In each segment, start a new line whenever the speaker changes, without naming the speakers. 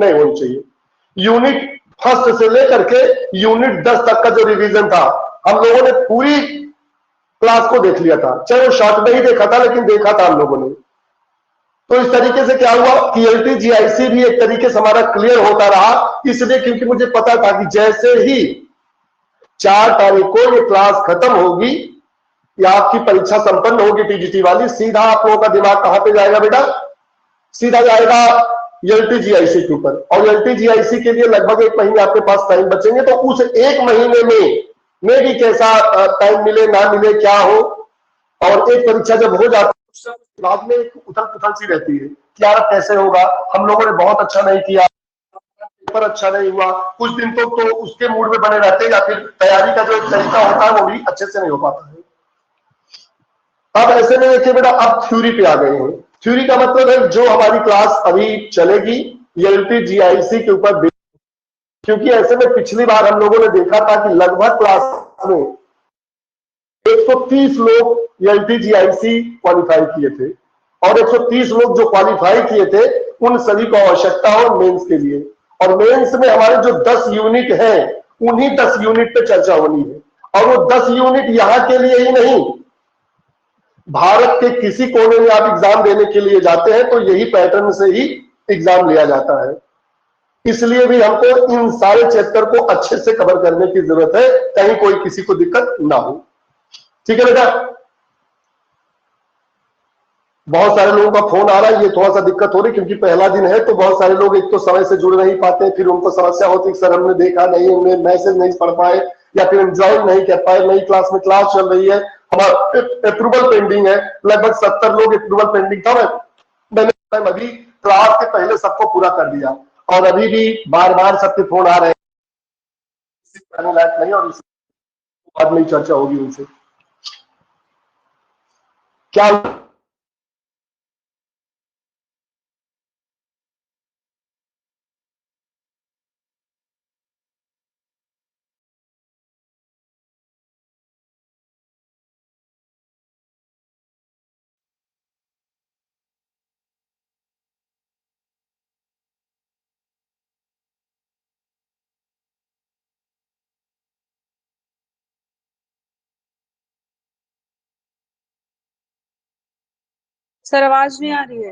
नहीं होनी चाहिए। यूनिट फर्स्ट से लेकर के यूनिट 10 तक का जो रिवीजन था, हम लोगों ने पूरी क्लास को देख लिया था, चाहे वो शॉर्ट में ही देखा था, लेकिन देखा था हम लोगों ने। तो इस तरीके से क्या हुआ कि LTGIC भी एक तरीके से हमारा क्लियर होता रहा, इसलिए क्योंकि मुझे पता था कि जैसे ही 4 तारीख को ये क्लास खत्म होगी या आपकी परीक्षा संपन्न होगी TGT वाली, सीधा आप लोगों का दिमाग कहां पे जाएगा बेटा? सीधा जाएगा LTGIC के ऊपर। और LTGIC के लिए लगभग 1 महीने आपके पास टाइम बचेंगे, तो उस 1 महीने में भी कैसा टाइम मिले ना मिले क्या हो, और एक परीक्षा जब हो जाती है बाद में एक उथल पुथल सी रहती है कि यार कैसे होगा, हम लोगों ने बहुत अच्छा नहीं किया, पेपर अच्छा नहीं हुआ, कुछ दिन तो उसके मूड में बने रहते हैं, या फिर तैयारी का जो एक तरीका होता है वो भी अच्छे से नहीं हो पाता है। अब ऐसे में देखिए बेटा, अब थ्योरी पे आ गए हैं। थ्योरी का मतलब है जो हमारी क्लास अभी चलेगी LTGIC के ऊपर, क्योंकि ऐसे में पिछली बार हम लोगों ने देखा था कि लगभग क्लास में 130 लोग LTGIC क्वालिफाई किए थे, और 130 लोग जो क्वालिफाई किए थे उन सभी को आवश्यकता हो मेंस के लिए, और मेंस में हमारे जो 10 यूनिट हैं उन्हीं 10 यूनिट पे चर्चा होनी है। और वो 10 यूनिट यहां के लिए ही नहीं, भारत के किसी कोने में आप एग्जाम देने के लिए जाते हैं तो यही पैटर्न से ही एग्जाम लिया जाता है। इसलिए भी हमको इन सारे चैप्टर को अच्छे से कवर करने की जरूरत है, कहीं कोई किसी को दिक्कत ना हो। ठीक है बेटा? बहुत सारे लोगों का फोन आ रहा है, ये थोड़ा सा दिक्कत हो रही क्योंकि पहला दिन है, तो बहुत सारे लोग एक तो समय से जुड़ नहीं पाते, फिर उनको समस्या होती है सर हमने देखा नहीं, हमने मैसेज नहीं पढ़ पाए, या फिर हम ज्वाइन नहीं कर पाए, नई क्लास में क्लास चल रही है, हमारा अप्रूवल पेंडिंग है। लगभग 70 लोग अप्रूवल पेंडिंग था, मैंने अभी क्लास के पहले सबको पूरा कर दिया, और अभी भी बार बार सबके फोन आ रहे हैं, नहीं, और बाद में चर्चा होगी उनसे क्या।
सर आवाज नहीं आ रही है।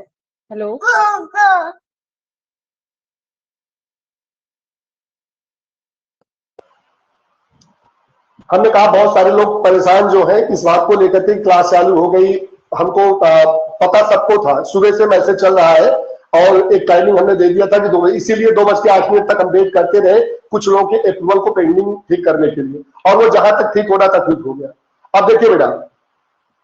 हेलो
हमने कहा बहुत सारे लोग परेशान जो हैं इस बात को लेकर के क्लास चालू हो गई, हमको पता सबको था, सुबह से मैसेज चल रहा है, और एक टाइमिंग हमने दे दिया था कि 2 बजे, इसीलिए 2:08 तक हम वेट करते रहे कुछ लोगों के अप्रूवल को पेंडिंग ठीक करने के लिए, और वो जहां तक ठीक होना था ठीक हो गया। अब देखिए बेटा,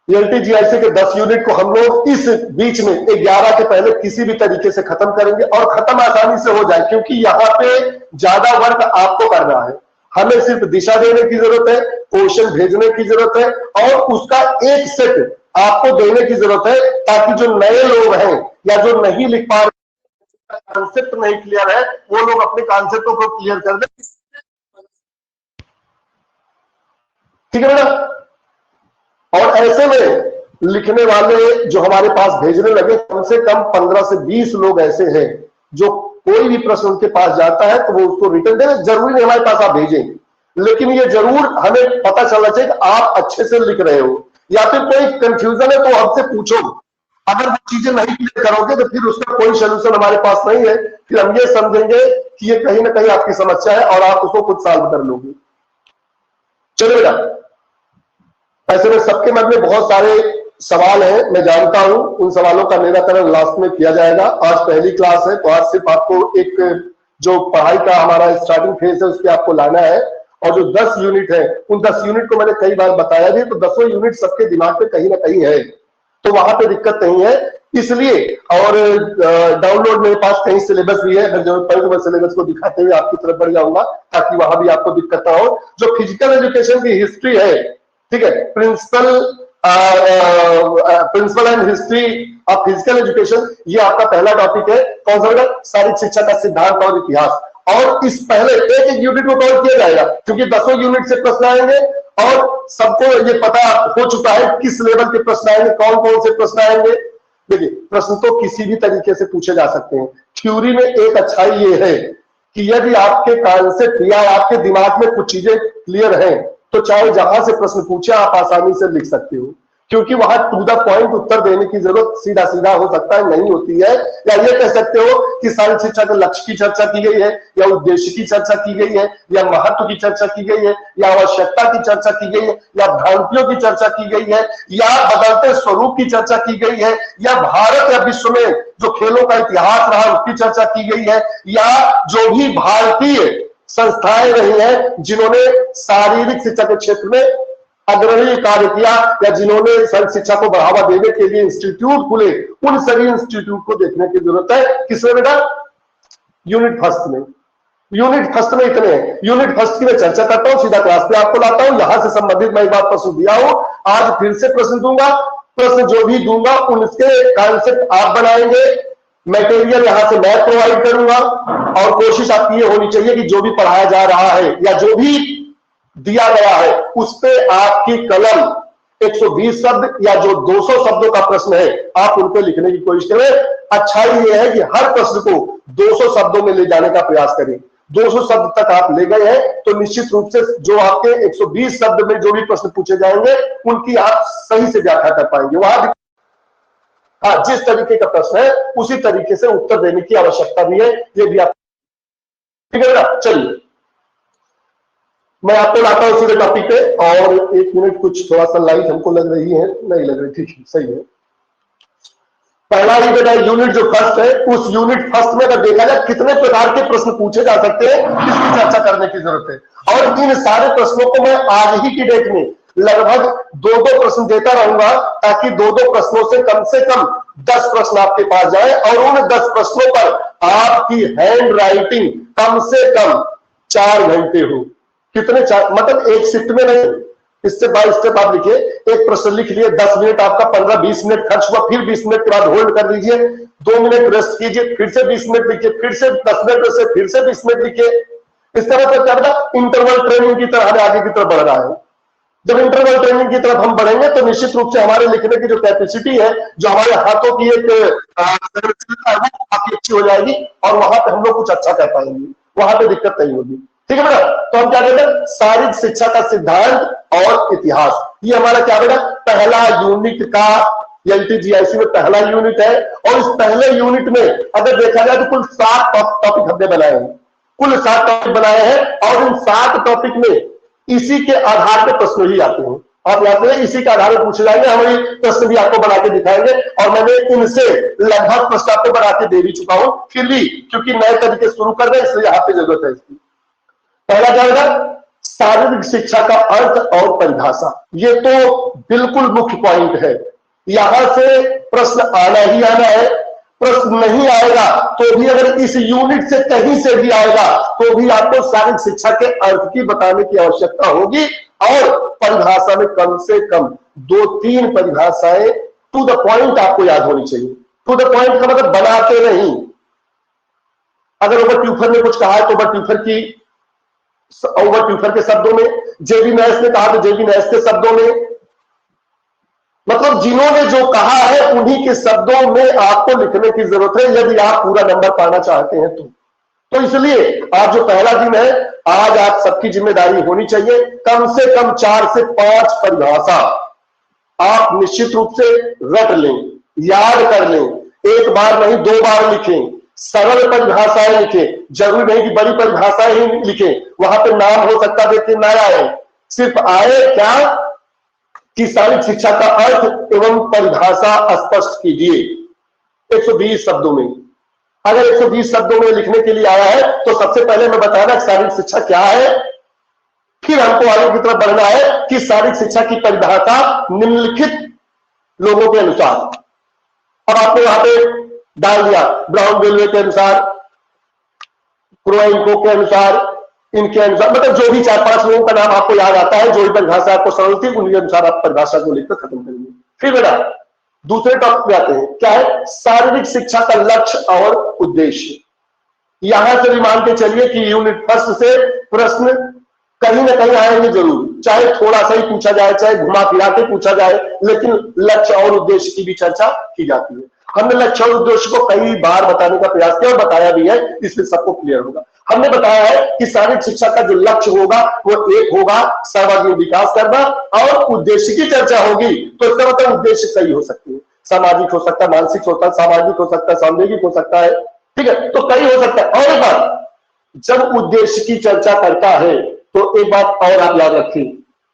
LTGIC के 10 यूनिट को हम लोग इस बीच में 11 के पहले किसी भी तरीके से खत्म करेंगे, और खत्म आसानी से हो जाए, क्योंकि यहाँ पे ज्यादा वर्क आपको करना है, हमें सिर्फ दिशा देने की जरूरत है, क्वेश्चन भेजने की जरूरत है, और उसका एक सेट आपको देने की जरूरत है, ताकि जो नए लोग हैं या जो नहीं लिख पा रहे, कॉन्सेप्ट नहीं क्लियर है, वो लोग अपने कॉन्सेप्टों को क्लियर कर दें। ठीक है बेटा? और ऐसे में लिखने वाले जो हमारे पास भेजने लगे, कम से कम 15 से 20 लोग ऐसे हैं जो कोई भी प्रश्न उनके पास जाता है तो वो उसको रिटर्न दे। जरूरी नहीं हमारे पास आप भेजें, लेकिन ये जरूर हमें पता चलना चाहिए कि आप अच्छे से लिख रहे हो, या फिर कोई कंफ्यूजन है तो हमसे पूछो। अगर वो चीजें नहीं क्लियर करोगे तो फिर उसका कोई सोल्यूशन हमारे पास नहीं है, फिर हम ये समझेंगे कि ये कहीं ना कहीं आपकी समस्या है और आप उसको खुद सॉल्व कर लोगे। चलो बेटा, ऐसे में सबके मन में बहुत सारे सवाल हैं, मैं जानता हूं, उन सवालों का निराकरण लास्ट में किया जाएगा। आज पहली क्लास है तो आज सिर्फ आपको एक जो पढ़ाई का हमारा स्टार्टिंग फेज है उसके आपको लाना है, और जो 10 यूनिट है उन 10 यूनिट को मैंने कई बार बताया भी, तो 10 यूनिट सबके दिमाग पे कहीं ना कहीं है, तो वहां पे दिक्कत नहीं है। इसलिए, और डाउनलोड मेरे पास कहीं सिलेबस भी है, अगर जरूरत पड़े तो मैं सिलेबस को दिखाते हुए आपकी तरफ बढ़ जाऊंगा ताकि वहां भी आपको दिक्कत ना हो। जो फिजिकल एजुकेशन की हिस्ट्री है, ठीक है, principle and history of physical education, ये आपका पहला टॉपिक है। कौन सा बेटा? शारीरिक शिक्षा का सिद्धांत और इतिहास। और इस पहले एक यूनिट को कवर किया जाएगा, क्योंकि 10 यूनिट से प्रश्न आएंगे और सबको ये पता हो चुका है किस लेवल के प्रश्न आएंगे, कौन कौन से प्रश्न आएंगे। देखिए प्रश्न तो किसी भी तरीके से पूछे जा सकते हैं। थ्योरी में एक अच्छाई ये है कि यदि आपके कॉन्सेप्ट या आपके दिमाग में कुछ चीजें क्लियर हैं तो चाहे जहां से प्रश्न पूछे आप आसानी से लिख सकते हो, क्योंकि वहां टू द पॉइंट उत्तर देने की जरूरत सीधा सीधा हो सकता है नहीं होती है। या ये कह सकते हो कि शारीरिक शिक्षा के लक्ष्य की चर्चा की गई है, या उद्देश्य की चर्चा की गई है, या महत्व की चर्चा की गई है, या आवश्यकता की चर्चा की गई है, या भ्रांतियों की चर्चा की गई है, या बदलते स्वरूप की चर्चा की गई है, या भारत या विश्व में जो खेलों का इतिहास रहा उसकी चर्चा की गई है, या जो भी भारतीय संस्थाएं रही हैं जिन्होंने शारीरिक शिक्षा के क्षेत्र में अग्रणी कार्य किया, या जिन्होंने शारीरिक शिक्षा को बढ़ावा देने के लिए इंस्टीट्यूट खुले, उन सभी इंस्टीट्यूट को देखने की जरूरत है। किसमें बेटा? यूनिट फर्स्ट में। यूनिट फर्स्ट में इतने हैं। यूनिट फर्स्ट की मैं चर्चा करता हूं, सीधा क्लास पे आपको लाता हूं, यहां से संबंधित मैं एक बात प्रश्न दिया हूं, आज फिर से प्रश्न दूंगा। प्रश्न जो भी दूंगा उनके कॉन्सेप्ट आप बनाएंगे, मटेरियल यहां से मैं प्रोवाइड करूंगा, और कोशिश आपकी ये होनी चाहिए कि जो भी पढ़ाया जा रहा है या जो भी दिया गया है उस पे आपकी कलम 120 शब्द या जो 200 शब्दों का प्रश्न है आप उन पे लिखने की कोशिश करें। अच्छाई ये है कि हर प्रश्न को 200 शब्दों में ले जाने का प्रयास करें। 200 शब्द तक आप ले गए हैं तो निश्चित रूप से जो आपके 120 शब्द में जो भी प्रश्न पूछे जाएंगे उनकी आप सही से व्याख्या कर पाएंगे। वहां हाँ, जिस तरीके का प्रश्न है उसी तरीके से उत्तर देने की आवश्यकता भी है, ये भी आप ठीक है ना। चलिए मैं आपको लाता हूं सीधे टॉपिक पे, और एक मिनट कुछ थोड़ा सा लाइट हमको लग रही है, नहीं लग रही, ठीक है सही है। पहला ही बेटा यूनिट जो फर्स्ट है, उस यूनिट फर्स्ट में अगर देखा जाए कितने प्रकार के प्रश्न पूछे जा सकते हैं इसकी चर्चा करने की जरूरत है। और इन सारे प्रश्नों को मैं आज ही की डेट में लगभग 2-2 प्रश्न देता रहूंगा, ताकि 2-2 प्रश्नों से कम 10 प्रश्न आपके पास जाए, और उन 10 प्रश्नों पर आपकी हैंड राइटिंग कम से कम 4 घंटे हो। कितने? 4 मतलब एक शिफ्ट में नहीं, इससे बाय स्टेप आप लिखिए। एक प्रश्न लिख लिए, 10 मिनट आपका 15-20 मिनट खर्च हुआ, फिर 20 मिनट के बाद होल्ड कर लीजिए, 2 मिनट रेस्ट कीजिए, फिर से 20 मिनट लिखिए, फिर से 10 मिनट से फिर से 20 मिनट लिखिए। इस तरह से क्या होगा, इंटरवल ट्रेनिंग की तरह हमें आगे की तरफ बढ़ रहा है। जब इंटरवल ट्रेनिंग की तरफ हम बढ़ेंगे तो निश्चित रूप से हमारे लिखने की जो कैपेसिटी है, जो हमारे हाथों की एक संरचना है, वो काफी अच्छी हो जाएगी, और वहां पे हम लोग कुछ अच्छा कर पाएंगे, वहां पे दिक्कत नहीं होगी। ठीक है बेटा। तो हम क्या कहते हैं, शारीरिक शिक्षा का सिद्धांत और इतिहास, ये हमारा क्या बेटा पहला यूनिट का एलटीजीआईसी में पहला यूनिट है। और इस पहले यूनिट में अगर देखा जाए तो कुल 7 टॉपिक हमने बनाए हैं, कुल 7 टॉपिक बनाए हैं, और इन 7 टॉपिक में इसी के आधार पर प्रश्न ही आते हैं। आप याद रखें, इसी के आधार पर पूछे जाएंगे, हम ये प्रश्न भी आपको बना के दिखाएंगे, और मैंने इनसे लगभग प्रश्न आपको बना के दे भी चुका हूं, फिर भी क्योंकि नए तरीके शुरू कर रहे हैं इसलिए यहाँ पे जरूरत है इसकी। पहला क्या होगा, शारीरिक शिक्षा का अर्थ और परिभाषा। ये तो बिल्कुल मुख्य पॉइंट है, यहां से प्रश्न आना ही आना है। प्रश्न नहीं आएगा तो भी अगर इस यूनिट से कहीं से भी आएगा तो भी आपको शारीरिक शिक्षा के अर्थ की बताने की आवश्यकता होगी, और परिभाषा में कम से कम 2-3 परिभाषाएं टू द पॉइंट आपको याद होनी चाहिए। टू द पॉइंट का मतलब बनाते नहीं। अगर ओवर ट्यूफर ने कुछ कहा है तो ओवर ट्यूफर के शब्दों में, जेबी नैश ने कहा तो जेबी नैश के शब्दों में, मतलब जिन्होंने जो कहा है उन्हीं के शब्दों में आपको लिखने की जरूरत है यदि आप पूरा नंबर पाना चाहते हैं तो इसलिए आज जो पहला दिन है, आज आप सबकी जिम्मेदारी होनी चाहिए कम से कम 4 से 5 परिभाषा आप निश्चित रूप से रट लें, याद कर लें, एक बार नहीं 2 बार लिखें, सरल परिभाषाएं लिखें, जरूरी नहीं कि बड़ी परिभाषाएं ही लिखें, वहां पे नाम हो सकता है कि ना आए, सिर्फ आए क्या कि शारीरिक शिक्षा का अर्थ एवं परिभाषा स्पष्ट कीजिए 120 शब्दों में। अगर 120 शब्दों में लिखने के लिए आया है तो सबसे पहले मैं बताना शारीरिक शिक्षा क्या है, फिर हमको आगे की तरफ बढ़ना है कि शारीरिक शिक्षा की परिभाषा निम्नलिखित लोगों के अनुसार। अब आपने वहां पे डाल दिया ब्राउन रेलवे के अनुसार, क्रोइंको के अनुसार, इनके अनुसार, मतलब जो भी 4-5 लोगों का नाम आपको याद आता है, जो भी परिभाषा आपको सरल थी उनके अनुसार आप परिभाषा को लिखकर खत्म करेंगे। फिर बेटा दूसरे टॉपिक पे आते हैं, क्या है शारीरिक शिक्षा का लक्ष्य और उद्देश्य। यहां से भी मान के चलिए कि यूनिट फर्स्ट से प्रश्न कहीं ना कहीं आएंगे जरूर, चाहे थोड़ा सा ही पूछा जाए, चाहे घुमा फिरा के पूछा जाए, लेकिन लक्ष्य और उद्देश्य की भी चर्चा की जाती है। हमने लक्ष्य और उद्देश्य को कई बार बताने का प्रयास किया और बताया भी है, इसलिए सबको क्लियर होगा। हमने बताया है कि शारीरिक शिक्षा का जो लक्ष्य होगा वो एक होगा, सर्वांगीण विकास करना, और उद्देश्य की चर्चा होगी तो इसका मतलब उद्देश्य सही हो सकती है, सामाजिक हो सकता है, मानसिक हो सकता है, सामाजिक हो सकता है, सांवेगिक हो सकता है, ठीक है, तो कई हो सकता है। और एक बात, जब उद्देश्य की चर्चा करता है तो एक बात और आप याद रखें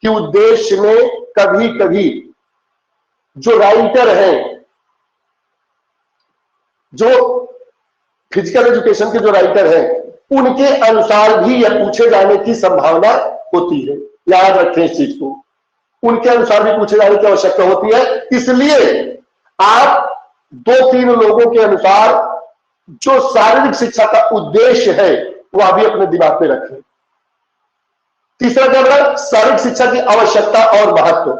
कि उद्देश्य में कभी कभी जो राइटर हैं, जो फिजिकल एजुकेशन के जो राइटर हैं, उनके अनुसार भी यह पूछे जाने की संभावना होती है। याद रखें इस चीज को, उनके अनुसार भी पूछे जाने की आवश्यकता होती है। इसलिए आप 2-3 लोगों के अनुसार जो शारीरिक शिक्षा का उद्देश्य है वह भी अपने दिमाग पे रखें। तीसरा क्या बता, शारीरिक शिक्षा की आवश्यकता और महत्व।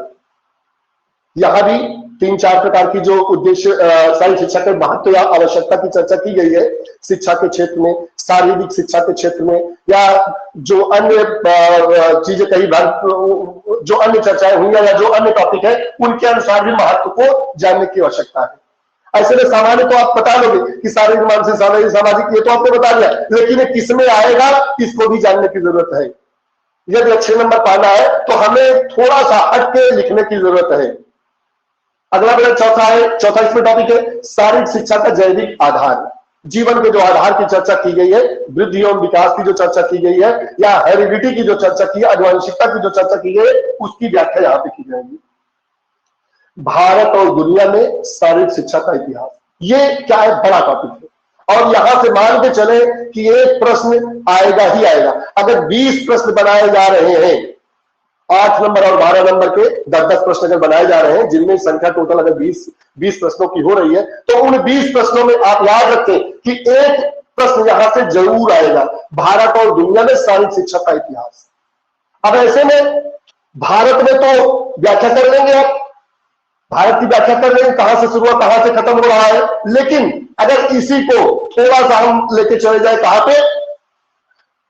यहां भी 3-4 प्रकार की जो उद्देश्य शारीरिक शिक्षा के महत्व या आवश्यकता की चर्चा की गई है शिक्षा के क्षेत्र में, शारीरिक शिक्षा के क्षेत्र में, या जो अन्य चीजें कई बार जो अन्य चर्चाएं हुई या जो अन्य टॉपिक है उनके अनुसार भी महत्व को जानने की आवश्यकता है। ऐसे में सामान्य तो आप बता लोगे कि शारीरिक, मानसिक, सामाजिक, ये तो आपने बता दिया, लेकिन किस में आएगा इसको भी जानने की जरूरत है। यदि अच्छे नंबर पाना है तो हमें थोड़ा सा हट के लिखने की जरूरत है। अगला मेरा चौथा इसमें टॉपिक है शारीरिक शिक्षा का जैविक आधार। जीवन के जो आधार की चर्चा की गई है, वृद्धि एवं विकास की जो चर्चा की गई है, या हेरिडिटी की जो चर्चा की है, आनुवंशिकता की जो चर्चा की गई है, उसकी व्याख्या यहां पे की जाएगी। भारत और दुनिया में शारीरिक शिक्षा का इतिहास, ये क्या है, बड़ा टॉपिक है। और यहां से मान के चले कि एक प्रश्न आएगा ही आएगा। अगर 20 प्रश्न बनाए जा रहे हैं, 8 नंबर और 12 नंबर के 10-10 प्रश्न अगर बनाए जा रहे हैं, जिनमें संख्या टोटल अगर 20 प्रश्नों की हो रही है, तो उन 20 प्रश्नों में आप याद रखें कि एक प्रश्न यहां से जरूर आएगा, भारत और दुनिया में शारीरिक शिक्षा का इतिहास। अब ऐसे में भारत में तो व्याख्या कर लेंगे आप, भारत की व्याख्या कर लेंगे, कहां से शुरू हुआ कहां से खत्म हो रहा है। लेकिन अगर इसी को थोड़ा सा हम लेके चले जाए कहां पे,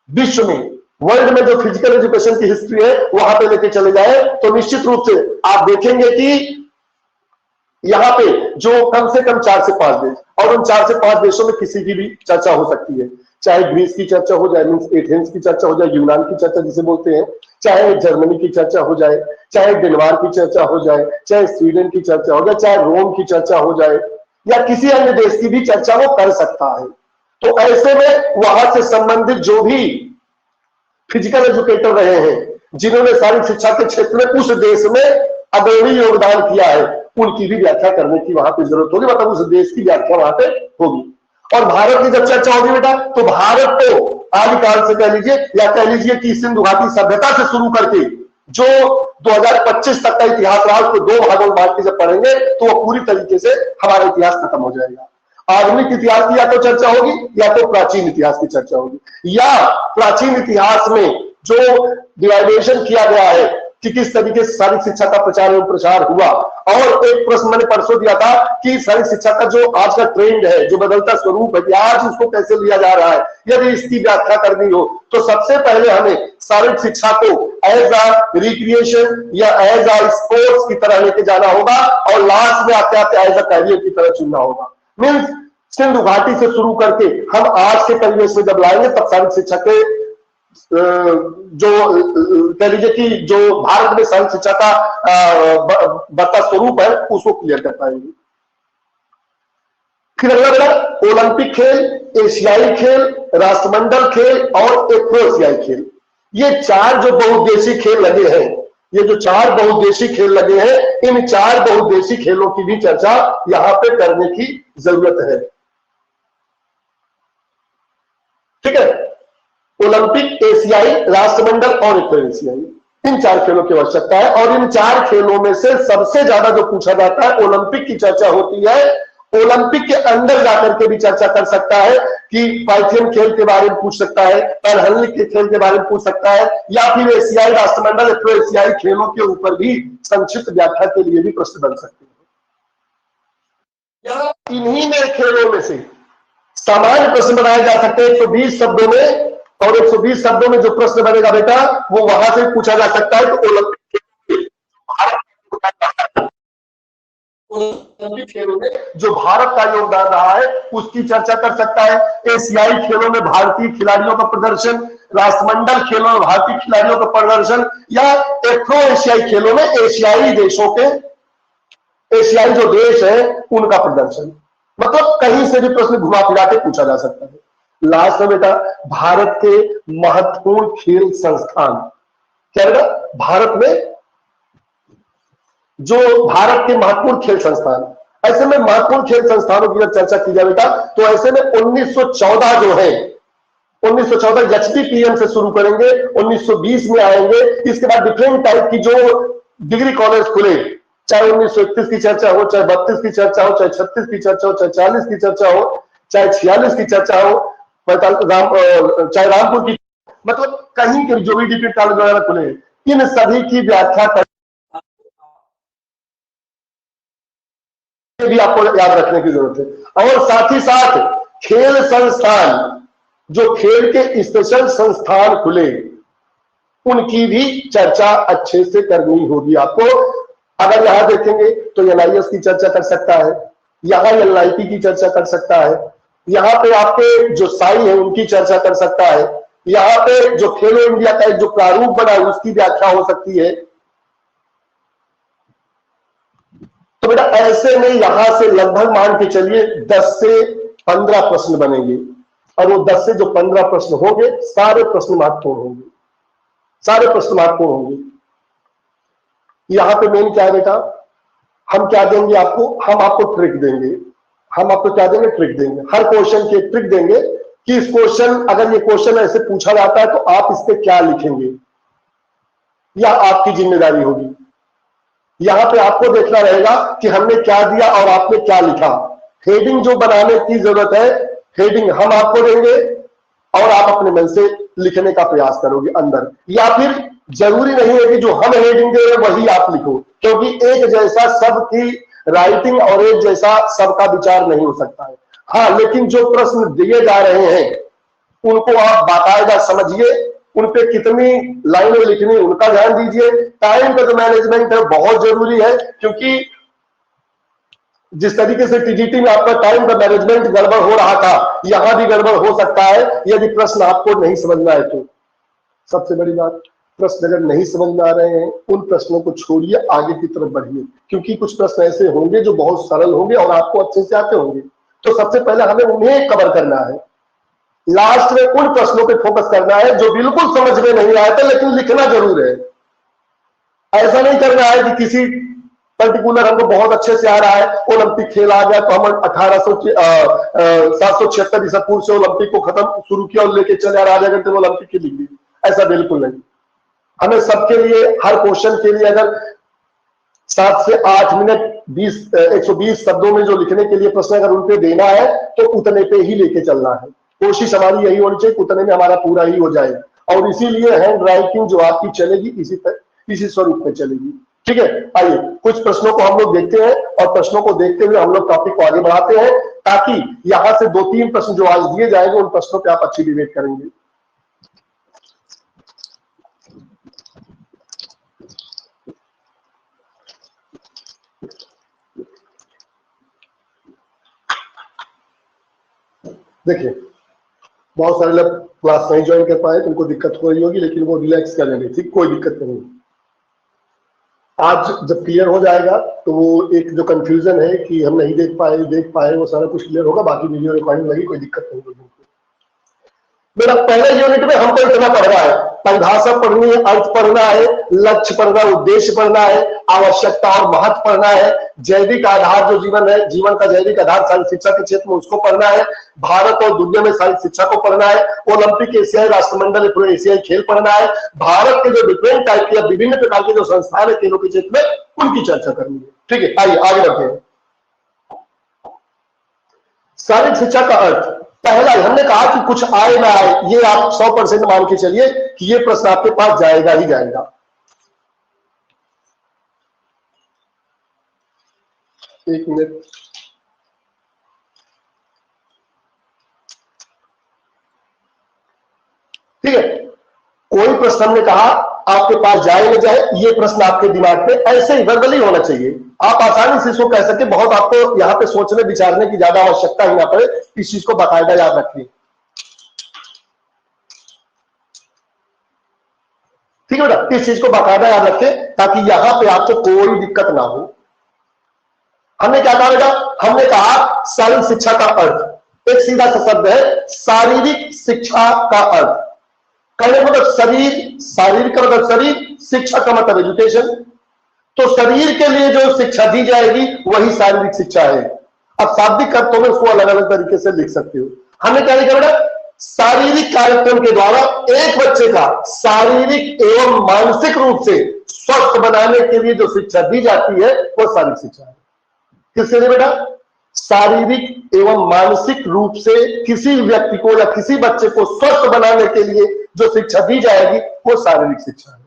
विश्व में, वर्ल्ड में जो फिजिकल एजुकेशन की हिस्ट्री है वहां पे लेके चले जाए, तो निश्चित रूप से आप देखेंगे कि यहां पे जो कम से कम 4 से 5 देश, और उन 4 से 5 देशों में किसी की भी चर्चा हो सकती है। चाहे ग्रीस की चर्चा हो जाए, मीन्स एथेंस की चर्चा हो जाए, यूनान की चर्चा जिसे बोलते हैं, चाहे जर्मनी की चर्चा हो जाए, चाहे डेनमार्क की चर्चा हो जाए, चाहे स्वीडन की चर्चा हो जाए, चाहे रोम की चर्चा हो जाए, या किसी अन्य देश की भी चर्चा वो कर सकता है। तो ऐसे में वहां से संबंधित जो भी फिजिकल एजुकेटर रहे हैं, जिन्होंने शारीरिक शिक्षा के क्षेत्र में उस देश में अग्रणी योगदान किया है, उनकी भी व्याख्या करने की वहां पे जरूरत होगी, मतलब उस देश की व्याख्या वहां पे होगी। और भारत की जब चर्चा होगी बेटा, तो भारत तो आदिकाल से कह लीजिए, या कह लीजिए कि सिंधु घाटी सभ्यता से शुरू करके जो 2025 तक का इतिहास रहा, उसको 2 भागों में बांट के जब पढ़ेंगे तो वो पूरी तरीके से हमारा इतिहास खत्म हो जाएगा। आधुनिक इतिहास की या तो चर्चा होगी, या तो प्राचीन इतिहास की चर्चा होगी, या प्राचीन इतिहास में जो डिवाइडेशन किया गया है कि किस तरीके से शारीरिक शिक्षा का प्रचार एवं प्रसार हुआ। और एक प्रश्न मैंने परसों दिया था कि शारीरिक शिक्षा का जो आज का ट्रेंड है, जो बदलता स्वरूप है, कि आज उसको कैसे लिया जा रहा है, यदि इसकी व्याख्या करनी हो तो सबसे पहले हमें शारीरिक शिक्षा को एज अ रिक्रिएशन या एज अ स्पोर्ट्स की तरह लेके जाना होगा, और लास्ट में आते आते एज अ कैरियर की तरह चुनना होगा। मीन्स सिंधु घाटी से शुरू करके हम आज के परिवेश में जब लाएंगे, तब शारीरिक शिक्षा के जो कह लीजिए कि जो भारत में शारीरिक शिक्षा का बढ़ता स्वरूप है उसको क्लियर कर पाएंगे। फिर अगला बेटा ओलंपिक खेल, एशियाई खेल, राष्ट्रमंडल खेल और एफ्रो एशियाई खेल। ये 4 जो बहुउद्देशीय खेल लगे हैं, ये जो 4 बहुउद्देशीय खेल लगे हैं, इन 4 बहुउद्देशीय खेलों की भी चर्चा यहां पे करने की जरूरत है। ठीक है, ओलंपिक, एशियाई, राष्ट्रमंडल और एफ्रो एशियाई, इन 4 खेलों की आवश्यकता है। और इन 4 खेलों में से सबसे ज्यादा जो पूछा जाता है, ओलंपिक की चर्चा होती है। ओलंपिक के अंदर जाकर के भी चर्चा कर सकता है कि पाइथियन खेल के बारे में पूछ सकता है, पैनहलिक के खेल के बारे में पूछ सकता है, या फिर एशियाई, राष्ट्रमंडल, एफ्रो एशियाई खेलों के ऊपर भी संक्षिप्त व्याख्या के लिए भी प्रश्न बन सकते हैं। इन्हीं में खेलों में से सामान्य प्रश्न बनाए जा सकते हैं 120 शब्दों में, और 120 शब्दों में जो प्रश्न बनेगा बेटा वो वहां से पूछा जा सकता है। तो ओलंपिक ओलंपिक खेलों में जो भारत का योगदान रहा है उसकी चर्चा कर सकता है। एशियाई खेलों में भारतीय खिलाड़ियों का प्रदर्शन, राष्ट्रमंडल खेलों में भारतीय खिलाड़ियों का प्रदर्शन, या एफ्रो एशियाई खेलों में एशियाई देशों के, एशियाई जो देश है उनका प्रदर्शन। मतलब कहीं से भी प्रश्न घुमा फिरा के पूछा जा सकता है। लास्ट में बेटा भारत के महत्वपूर्ण खेल संस्थान क्या बेटा, भारत में जो भारत के महत्वपूर्ण खेल संस्थान, ऐसे में महत्वपूर्ण खेल संस्थानों की जब चर्चा की जाए बेटा तो ऐसे में 1914 जो है, 1914 एचपीपीएम से शुरू करेंगे, 1920 में आएंगे। इसके बाद डिफरेंट टाइप की जो डिग्री कॉलेज खुले, चाहे 1931 की चर्चा हो, चाहे 32 की चर्चा हो, चाहे 36 की चर्चा हो, चाहे 40 की चर्चा हो, चाहे 46 की चर्चा हो, चाहे रामपुर की, मतलब कहीं के जो भी डिग्री कॉलेज वगैरह खुले, इन सभी की व्याख्या भी आपको याद रखने की जरूरत है। और साथ ही साथ खेल संस्थान, जो खेल के स्पेशल संस्थान खुले, उनकी भी चर्चा अच्छे से करनी होगी आपको। अगर यहां देखेंगे तो एनआईएस की चर्चा कर सकता है, यहां एनआईटी की चर्चा कर सकता है, यहां पे आपके जो साई है उनकी चर्चा कर सकता है, यहां पे जो खेलो इंडिया का एक जो प्रारूप बना है उसकी व्याख्या हो सकती है। तो बेटा ऐसे में यहां से लगभग मान के चलिए 10 से 15 प्रश्न बनेंगे, और वो 10 से जो 15 प्रश्न होंगे सारे प्रश्न महत्वपूर्ण होंगे, सारे प्रश्न महत्वपूर्ण होंगे। यहां पे मेन क्या है बेटा, हम क्या देंगे आपको, हम आपको ट्रिक देंगे। हम आपको क्या देंगे, ट्रिक देंगे। हर क्वेश्चन की एक ट्रिक देंगे कि इस क्वेश्चन, अगर ये क्वेश्चन ऐसे पूछा जाता है तो आप इस पे क्या लिखेंगे, या आपकी जिम्मेदारी होगी। यहां पे आपको देखना रहेगा कि हमने क्या दिया और आपने क्या लिखा। हेडिंग जो बनाने की जरूरत है, हेडिंग हम आपको देंगे और आप अपने मन से लिखने का प्रयास करोगे अंदर, या फिर जरूरी नहीं है कि जो हम हेडिंग दे रहे हैं वही आप लिखो, क्योंकि एक जैसा सबकी राइटिंग और एक जैसा सबका विचार नहीं हो सकता है। हाँ, लेकिन जो प्रश्न दिए जा रहे हैं उनको आप बाकायदा समझिए, उन पे कितनी लाइनें लिखनी उनका ध्यान दीजिए। टाइम का जो मैनेजमेंट है बहुत जरूरी है, क्योंकि जिस तरीके से टीजीटी में आपका टाइम का मैनेजमेंट गड़बड़ हो रहा था, यहां भी गड़बड़ हो सकता है यदि प्रश्न आपको नहीं समझ में आए तो। सबसे बड़ी बात, प्रश्न अगर नहीं समझ में आ रहे हैं उन प्रश्नों को छोड़िए, आगे की तरफ बढ़िए, क्योंकि कुछ प्रश्न ऐसे होंगे जो बहुत सरल होंगे और आपको अच्छे से आते होंगे। तो सबसे पहले हमें उन्हें कवर करना है, लास्ट में उन प्रश्नों पे फोकस करना है जो बिल्कुल समझ में नहीं आया था लेकिन लिखना जरूर है। ऐसा नहीं करना है कि किसी पर्टिकुलर हमको बहुत अच्छे से आ रहा है, ओलंपिक खेल आ गया तो हम 776 ईसा पूर्व से ओलंपिक को खत्म शुरू किया और लेके चले आधे घंटे में ओलंपिक की लिख दी। ऐसा बिल्कुल नहीं। हमें सबके लिए, हर क्वेश्चन के लिए अगर 7 से 8 मिनट 120 शब्दों में जो लिखने के लिए प्रश्न अगर उन पे देना है तो उतने पे ही लेके चलना है। कोशिश हमारी यही होनी चाहिए उतने में हमारा पूरा ही हो जाए, और इसीलिए हैंड राइटिंग जो आपकी चलेगी इसी स्वरूप में चलेगी। ठीक है, आइए कुछ प्रश्नों को हम लोग देखते हैं और प्रश्नों को देखते हुए हम लोग टॉपिक को आगे बढ़ाते हैं, ताकि यहां से 2-3 प्रश्न जो आज दिए जाएंगे उन प्रश्नों पे आप अच्छी डिबेट करेंगे। देखिए, बहुत सारे लोग क्लास नहीं ज्वाइन कर पाए, उनको दिक्कत हो रही होगी, लेकिन वो रिलैक्स कर लेंगे, ठीक, कोई दिक्कत नहीं। आज जब क्लियर हो जाएगा तो वो एक जो कंफ्यूजन है कि हम नहीं देख पाए वो सारा कुछ क्लियर होगा। बाकी वीडियो रिकॉर्डिंग लगी, कोई दिक्कत नहीं होगी। मेरा पहले यूनिट में हमको इतना पढ़ना है, परिभाषा पढ़नी है, अर्थ पढ़ना है, लक्ष्य पढ़ना है, उद्देश्य पढ़ना है, आवश्यकता और महत्व पढ़ना है, जैविक आधार जो जीवन है, जीवन का जैविक आधार सारी शिक्षा के क्षेत्र में उसको पढ़ना है, भारत और दुनिया में सारी शिक्षा को पढ़ना है, ओलंपिक, एशियाई राष्ट्रमंडल, पूरे एशियाई खेल पढ़ना है, भारत के जो डिफरेंट टाइप के विभिन्न प्रकार के जो संस्थान है खेलों के क्षेत्र में उनकी चर्चा करनी है। ठीक है, आइए आगे बढ़ते हैं। शारीरिक शिक्षा का अर्थ, पहला हमने कहा कि कुछ आए ना आए, ये आप 100% मान के चलिए कि ये प्रश्न आपके पास जाएगा ही जाएगा। एक मिनट, ठीक है, कोई प्रश्न हमने कहा आपके पास जाए न जाए, ये प्रश्न आपके दिमाग में ऐसे ही वर्बली होना चाहिए। आप आसानी से इसको कह सके, बहुत आपको यहाँ पे सोचने विचारने की ज्यादा आवश्यकता ही ना पड़े, इस चीज को बाकायदा याद रखिए। ठीक है बेटा, इस चीज को बाकायदा याद रखें ताकि यहां पे आपको कोई दिक्कत ना हो। हमने क्या कहा बेटा? हमने कहा शारीरिक शिक्षा का अर्थ एक सीधा सा शब्द है, शारीरिक शिक्षा का अर्थ। कहने का मतलब शरीर, शारीरिक का मतलब शरीर, शिक्षा का मतलब एजुकेशन। तो शरीर के लिए जो शिक्षा दी जाएगी वही शारीरिक शिक्षा है। अब शाब्दिक अर्थों में उसको अलग अलग तरीके से लिख सकते हो। हमने क्या लिखा बेटा? शारीरिक कार्यक्रम के द्वारा एक बच्चे का शारीरिक एवं मानसिक रूप से स्वस्थ बनाने के लिए जो शिक्षा दी जाती है वो शारीरिक शिक्षा है। किसके लिए बेटा? शारीरिक एवं मानसिक रूप से किसी व्यक्ति को या किसी बच्चे को स्वस्थ बनाने के लिए जो शिक्षा दी जाएगी वो शारीरिक शिक्षा है।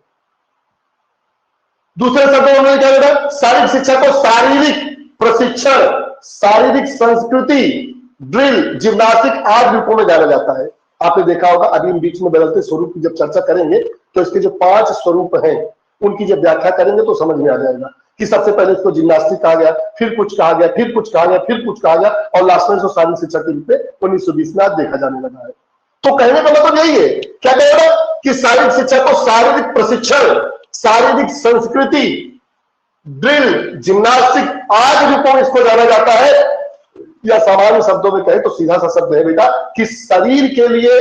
दूसरे शब्दों में क्या बेटा? शारीरिक शिक्षा को शारीरिक प्रशिक्षण, शारीरिक संस्कृति, ड्रिल, जिम्नास्टिक आदि रूपों में जाना जाता है। आपने देखा होगा, अभी इन बीच में बदलते स्वरूप की जब चर्चा करेंगे तो इसके जो 5 स्वरूप हैं उनकी जब व्याख्या करेंगे तो समझ में आ जाएगा कि सबसे पहले इसको जिम्नास्टिक कहा गया, फिर कुछ कहा गया, फिर कुछ कहा गया, फिर कुछ कहा गया, और लास्ट में इसको शारीरिक शिक्षा के रूप में 1920 में आज देखा जाने लगा है। तो कहने का मतलब यही है, क्या कहेगा कि शारीरिक शिक्षा को शारीरिक प्रशिक्षण, शारीरिक संस्कृति, ड्रिल, जिम्नास्टिक आदि रूपों में इसको जाना जाता है। या सामान्य शब्दों में कहे तो सीधा सा शब्द है बेटा कि शरीर के लिए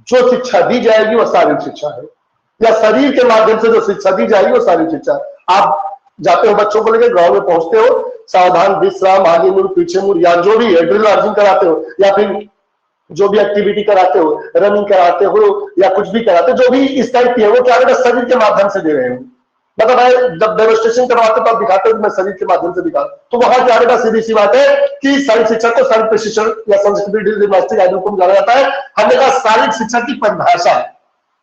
जो शिक्षा दी जाएगी वह शारीरिक शिक्षा है, या शरीर के माध्यम से जो शिक्षा दी जाएगी वो शारीरिक शिक्षा है। आप जाते हो बच्चों को लेकर ग्राउंड में पहुंचते हो, सावधान, विश्राम, आगे मुड़, पीछे मुड़, या जो भी है ड्रिल अर्जिंग कराते हो, या फिर जो भी एक्टिविटी कराते हो, रनिंग कराते हो या कुछ भी कराते हो, जो भी इस टाइप की है वो क्या बेटा शरीर के माध्यम से दे रहे हो। मतलब है जब डेमोन्स्ट्रेशन करवाते तो आप दिखाते हो मैं शरीर के माध्यम से दिखा, तो वहां क्या बेटा सीधी सी बात है कि शारीरिक शिक्षा को शारीरिक प्रशिक्षण या संस्कृति, जिम्नास्टिक आदि को जाना जाता है। हमने कहा शारीरिक शिक्षा की परिभाषा।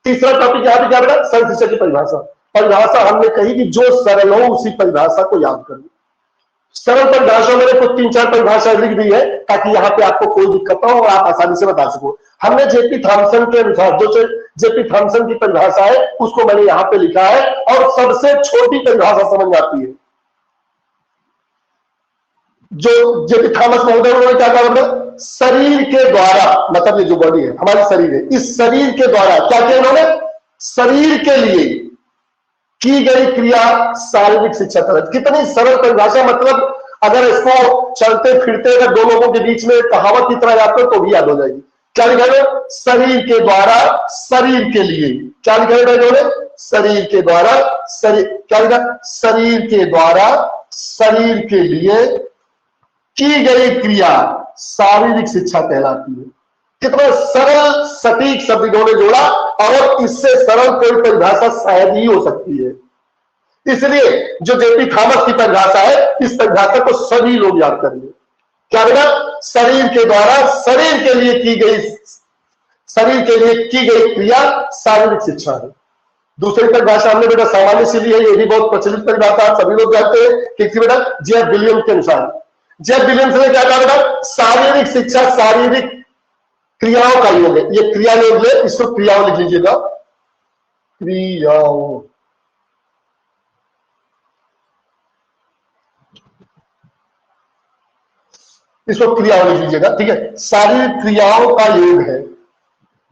तीसरा टॉपिक यहाँ पे क्या बेटा? शारीरिक शिक्षा की परिभाषा। परिभाषा हमने कही कि जो सरल हो उसी परिभाषा को याद करो। सरल परिभाषा मैंने कुछ 3-4 परिभाषाएं लिख दी है ताकि यहाँ पे आपको कोई दिक्कत ना हो और आप आसानी से बता सको। हमने जेपी थॉमसन के अनुसार जो जेपी थॉमसन की परिभाषा है उसको मैंने यहाँ पे लिखा है, और सबसे छोटी परिभाषा समझ में आती है जो जेपी थॉमस महोदय उन्होंने क्या कहा? मतलब शरीर के द्वारा, मतलब ये जो बॉडी है हमारी शरीर है, इस शरीर के द्वारा क्या किया उन्होंने? शरीर के लिए की गई क्रिया शारीरिक शिक्षा तरह। कितनी सरल परिभाषा, मतलब अगर इसको चलते फिरते अगर दो लोगों के बीच में कहावत की तरह याद करो तो भी याद हो जाएगी। क्या लिखा है? शरीर के द्वारा शरीर के लिए। क्या लिखा है इन्होंने? शरीर के द्वारा शरीर, क्या लिखा? शरीर के द्वारा शरीर के लिए की गई क्रिया शारीरिक शिक्षा कहलाती है। कितना सरल सटीक शब्द इन्होंने जोड़ा, और इससे सरल कोई परिभाषा शायद ही हो सकती है। इसलिए जो जेपी थॉमस की परिभाषा है, इस परिभाषा को सभी लोग याद करेंगे। क्या बेटा? शरीर के द्वारा शरीर के लिए की गई, शरीर के लिए की गई क्रिया शारीरिक शिक्षा है। दूसरी परिभाषा हमने बेटा सामान्य से ली है, ये भी बहुत प्रचलित परिभाषा सभी लोग जानते हैं कि बेटा जेफ विलियम्स के अनुसार, जेफ विलियम्स ने क्या कहा बेटा? शारीरिक शिक्षा शारीरिक क्रियाओं का योग है। ये क्रिया योग है, इसको क्रियाओं लिख लीजिएगा, क्रियाओं। इसको क्रियाओं लिख लीजिएगा, ठीक है। शारीरिक क्रियाओं का योग है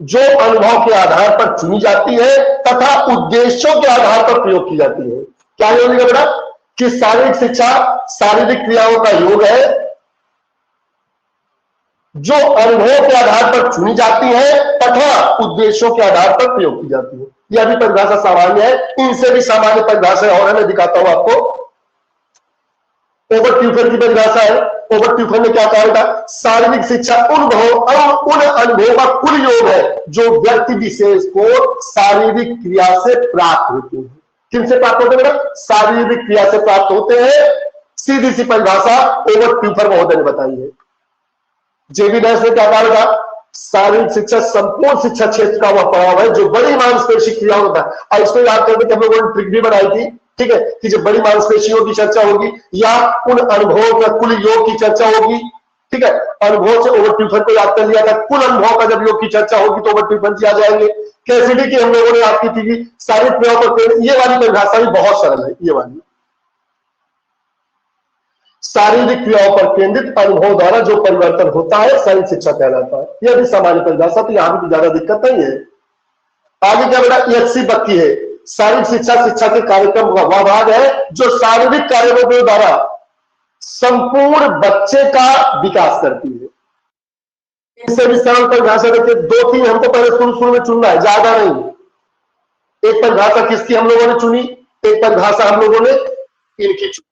जो अनुभव के आधार पर चुनी जाती है तथा उद्देश्यों के आधार पर प्रयोग की जाती है। क्या योग है बेटा? कि शारीरिक शिक्षा शारीरिक क्रियाओं का योग है जो अनुभव के आधार पर चुनी जाती है तथा उद्देश्यों के आधार पर प्रयोग की जाती है। यह भी परिभाषा सामान्य है, इनसे भी सामान्य परिभाषा और है, मैं दिखाता हूं आपको। ओबर्ट ट्यूफर की परिभाषा है। ओबर्ट ट्यूफर ने क्या कहा था? शारीरिक शिक्षा उन अनुभवों का कुल योग है जो व्यक्ति विशेष को शारीरिक क्रिया से प्राप्त होते हैं। किनसे प्राप्त होते हैं? शारीरिक क्रिया से प्राप्त होते हैं। सीधी सी परिभाषा ओबर्ट ट्यूफर महोदय ने बताई है। जेबी नैश ने क्या कहा था? शारीरिक शिक्षा संपूर्ण शिक्षा क्षेत्र का वह प्रभाव है जो बड़ी मांसपेशी क्रियाओं होता है। और इसको याद करके कि हम लोगों ने ट्रिक भी बनाई थी, ठीक है, कि जब बड़ी मांसपेशियों की चर्चा होगी या उन अनुभवों का कुल योग की चर्चा होगी ठीक है, अनुभव से ओवर ट्यूफन को याद कर लिया था। कुल अनुभव का जब योग की चर्चा होगी तो ओवर ट्यूफन जी आ जाएंगे। कैसिडी की हम लोगों ने याद की थी कि शारीरिक क्रियाओं पर ये वाली परिभाषा भी बहुत सरल है। ये वाली शारीरिक क्रियाओं पर केंद्रित अनुभव द्वारा जो परिवर्तन होता है शारीरिक शिक्षा कहलाता है। यह भी सामान्य परिभाषा, तो यहां भी ज्यादा दिक्कत नहीं है। आगे क्या बेटा, EHC बाकी है। शारीरिक शिक्षा के कार्यक्रम का वह भाग है जो शारीरिक कार्यों द्वारा संपूर्ण बच्चे का विकास करती है। इससे भी सरल परिभाषा देखिए, 2-3 हमको पहले शुरू में चुनना है, ज्यादा नहीं। एक परिभाषा किसकी हम लोगों ने चुनी, एक परिभाषा हम लोगों ने इनकी चुनी।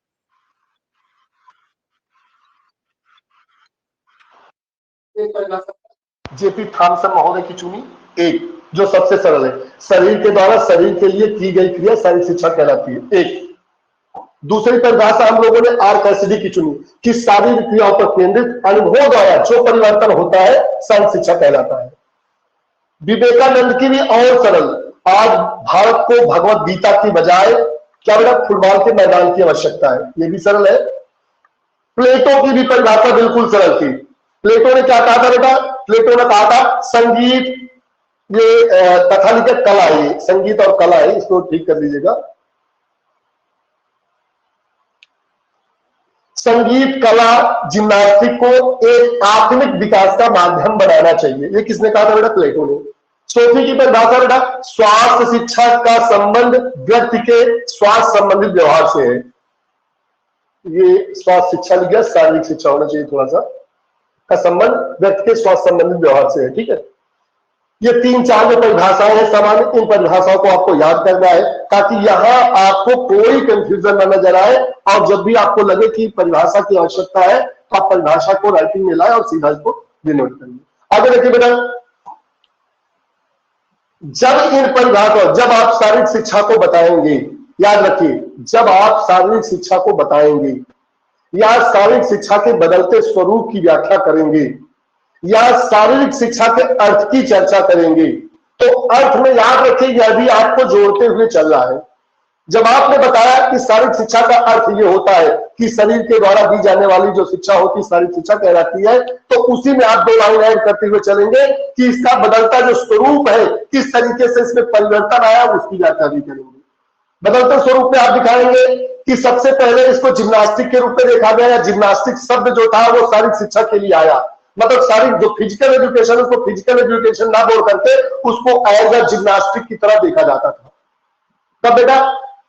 एक परिभाषा जेपी थॉमसन महोदय की चुनी, एक जो सबसे सरल है, शरीर के द्वारा शरीर के लिए की गई क्रिया शारीरिक शिक्षा कहलाती है, एक। दूसरी परिभाषा हम लोगों ने आर कैसिडी की चुनी कि शारीरिक क्रियाओं पर केंद्रित अनुभव द्वारा जो परिवर्तन होता है शारीरिक शिक्षा कहलाता है। विवेकानंद की भी और सरल, आज भारत को भगवत गीता की बजाय क्या बेटा फुटबॉल के मैदान की आवश्यकता है, ये भी सरल है। प्लेटो की भी परिभाषा बिल्कुल सरल थी। प्लेटो ने क्या कहा था बेटा, प्लेटो ने कहा था संगीत, ये कथा लिखित कला है, ये संगीत और कला है, इसको ठीक कर लीजिएगा। संगीत कला जिम्नास्टिक को एक आत्मिक विकास का माध्यम बनाना चाहिए, ये किसने कहा था बेटा, प्लेटो ने। सोफी की परिभाषा बेटा, स्वास्थ्य शिक्षा का संबंध व्यक्ति के स्वास्थ्य संबंधित व्यवहार से है। ये स्वास्थ्य शिक्षा लिख गया, शारीरिक शिक्षा होना चाहिए थोड़ा सा, का संबंध व्यक्ति के स्वास्थ्य संबंधित व्यवहार से है, ठीक है। ये 3-4 जो परिभाषाएं हैं सामान्य, इन परिभाषाओं को आपको याद करना है ताकि यहां आपको कोई कंफ्यूजन न नजर आए, और जब भी आपको लगे कि परिभाषा की आवश्यकता है तो आप परिभाषा को राइटिंग में लाए और सीधा इसको डिनोट करिए। आगे देखिए बेटा, जब इन परिभाषाओं, जब आप शारीरिक शिक्षा को बताएंगे, याद रखिए, जब आप शारीरिक शिक्षा को बताएंगे या शारीरिक शिक्षा के बदलते स्वरूप की व्याख्या करेंगे या शारीरिक शिक्षा के अर्थ की चर्चा करेंगे, तो अर्थ में याद रखिए यह भी आपको जोड़ते हुए चल रहा है। जब आपने बताया कि शारीरिक शिक्षा का अर्थ ये होता है कि शरीर के द्वारा दी जाने वाली जो शिक्षा होती है शारीरिक शिक्षा कहलाती है, तो उसी में आप 2 लाइन ऐड करते हुए चलेंगे कि इसका बदलता जो स्वरूप है, किस तरीके से इसमें परिवर्तन आया, उसकी व्याख्या भी करेंगे। बदलते स्वरूप में आप दिखाएंगे कि सबसे पहले इसको जिम्नास्टिक के रूप में देखा गया, या जिम्नास्टिक शब्द जो था वो शारीरिक शिक्षा के लिए आया, मतलब शारीरिक जो फिजिकल एजुकेशन है उसको फिजिकल एजुकेशन ना बोल करके उसको एज अ जिम्नास्टिक की तरह देखा जाता था। तब बेटा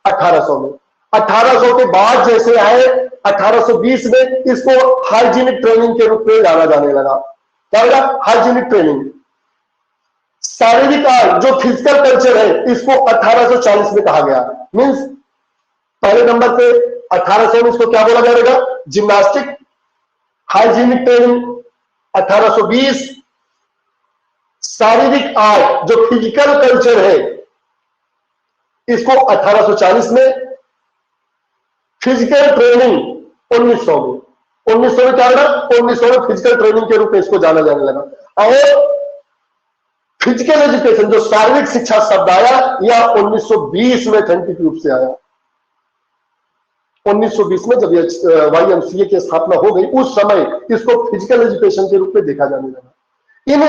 1800 में, 1800 के बाद जैसे आए 1820 में इसको हाइजीनिक ट्रेनिंग के रूप में जाना जाने लगा। क्या बेटा, हाइजीनिक ट्रेनिंग। शारीरिक जो फिजिकल कल्चर है इसको 1840 में कहा गया, मींस पहले नंबर पे 1800 में इसको क्या बोला जाएगा, जिम्नास्टिक। Hygienic training 1820। शारीरिक आर्ट जो फिजिकल कल्चर है इसको 1840 में। फिजिकल ट्रेनिंग 1900 में। 1900 में क्या होगा, 1900 में फिजिकल ट्रेनिंग के रूप में इसको जाना जाने लगा। और फिजिकल एजुकेशन जो शारीरिक शिक्षा शब्द आया यह 1920 में अथेंटिक रूप से आया। 1920 में जब YMCA की स्थापना हो गई उस समय इसको फिजिकल एजुकेशन के रूप में देखा जाने लगा। इन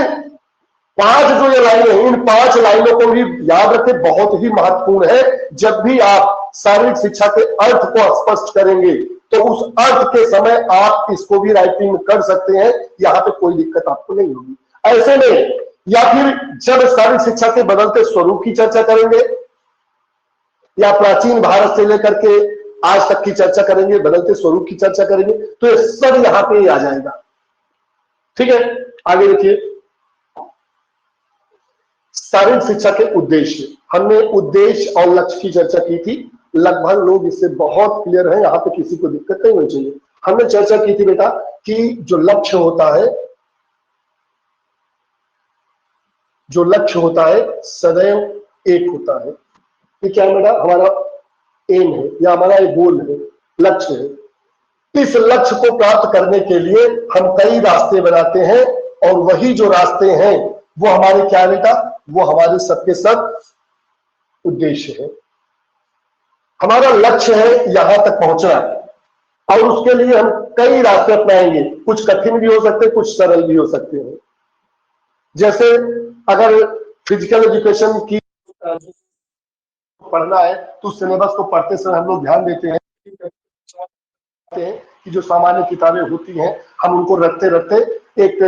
5 जो ये लाइनें हैं, इन 5 लाइनों को भी याद रखें, बहुत ही महत्वपूर्ण है। जब भी आप शारीरिक शिक्षा के अर्थ को स्पष्ट करेंगे तो उस अर्थ के समय आप इसको भी राइटिंग कर सकते हैं, यहां पे कोई दिक्कत आपको नहीं होगी। ऐसे में या फिर जब शारीरिक शिक्षा के बदलते स्वरूप की चर्चा करेंगे या प्राचीन भारत से लेकर के आज तक की चर्चा करेंगे, बदलते स्वरूप की चर्चा करेंगे, तो ये सब यहां पे आ जाएगा। ठीक है, आगे देखिए, शारीरिक शिक्षा के उद्देश्य। हमने उद्देश्य और लक्ष्य की चर्चा की थी, लगभग लोग इससे बहुत क्लियर हैं, यहां पे किसी को दिक्कत नहीं होनी चाहिए। हमने चर्चा की थी बेटा कि जो लक्ष्य होता है, जो लक्ष्य होता है सदैव एक होता है। ये क्या है बेटा, हमारा एम है या हमारा एक गोल है, लक्ष्य है। इस लक्ष्य को प्राप्त करने के लिए हम कई रास्ते बनाते हैं और वही जो रास्ते हैं वो हमारे क्या बेटा, वो हमारे सबके सब उद्देश्य है। हमारा लक्ष्य है यहां तक पहुंचना, और उसके लिए हम कई रास्ते अपनाएंगे, कुछ कठिन भी हो सकते हैं, कुछ सरल भी हो सकते हैं। जैसे अगर फिजिकल एजुकेशन की पढ़ना है तो सिलेबस को पढ़ते समय हम लोग ध्यान देते हैं कि जो सामान्य किताबें होती हैं हम उनको रखते रखते एक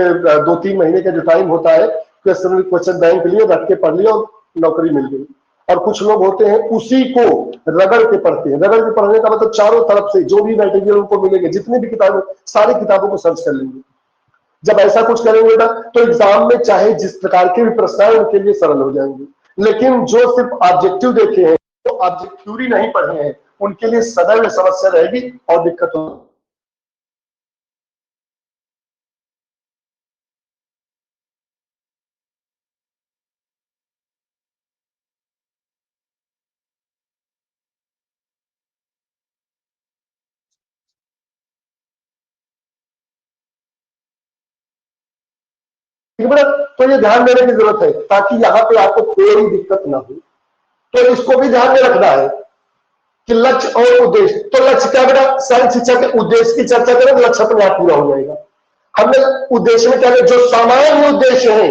2-3 महीने का जो टाइम होता है क्वेश्चन बैंक लिए, रख के पढ़ लिया और नौकरी मिल गई। और कुछ लोग होते हैं उसी को रगड़ के पढ़ते हैं। रगड़ के पढ़ने का मतलब चारों तरफ से जो भी मटेरियल उनको मिलेंगे, जितनी भी किताबें, सारी किताबों को सर्च कर लेंगे। जब ऐसा कुछ करेंगे ना तो एग्जाम में चाहे जिस प्रकार के भी प्रश्न आए उनके लिए सरल हो जाएंगे। लेकिन जो सिर्फ ऑब्जेक्टिव देखे हैं, तो ऑब्जेक्ट थ्योरी नहीं पढ़े हैं, उनके लिए सदैव समस्या रहेगी और दिक्कत होगी। तो ये ध्यान देने की जरूरत है ताकि यहाँ पे आपको कोई दिक्कत ना हो। तो इसको भी ध्यान में रखना है कि लक्ष्य और उद्देश्य। तो लक्ष्य क्या बेटा, शारीरिक शिक्षा के उद्देश्य की चर्चा करें तो लक्ष्य अपने आप पूरा हो जाएगा। हमने उद्देश्य में क्या है, जो सामान्य उद्देश्य है,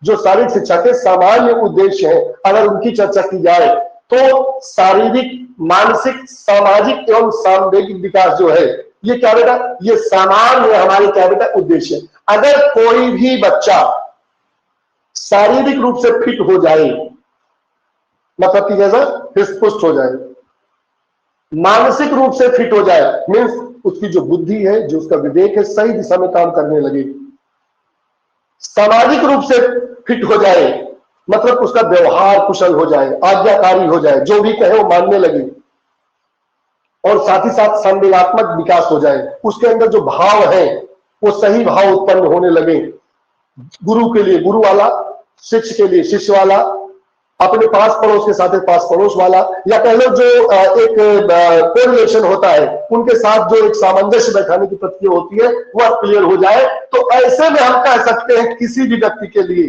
जो शारीरिक शिक्षा के सामान्य उद्देश्य है, अगर उनकी चर्चा की जाए तो शारीरिक, मानसिक, सामाजिक एवं सांवेगिक विकास जो है, ये क्या बेटा, ये सामान्य हमारे क्या बेटा उद्देश्य। अगर कोई भी बच्चा शारीरिक रूप से फिट हो जाए, मतलब कि जैसा हृष्ट पुष्ट हो जाए, मानसिक रूप से फिट हो जाए, मीन्स उसकी जो बुद्धि है, जो उसका विवेक है, सही दिशा में काम करने लगे, सामाजिक रूप से फिट हो जाए, मतलब उसका व्यवहार कुशल हो जाए, आज्ञाकारी हो जाए, जो भी कहे वो मानने लगे, और साथ ही साथ संवेगात्मक विकास हो जाए, उसके अंदर जो भाव है वो सही भाव उत्पन्न होने लगे, गुरु के लिए गुरु वाला, शिष्य के लिए शिष्य वाला, अपने पास पड़ोस के साथ पास पड़ोस वाला, या कह लो जो एक कोरिलेशन होता है, उनके साथ जो एक सामंजस्य बैठाने की प्रक्रिया होती है वह क्लियर हो जाए। तो ऐसे में हम कह सकते हैं किसी भी व्यक्ति के लिए,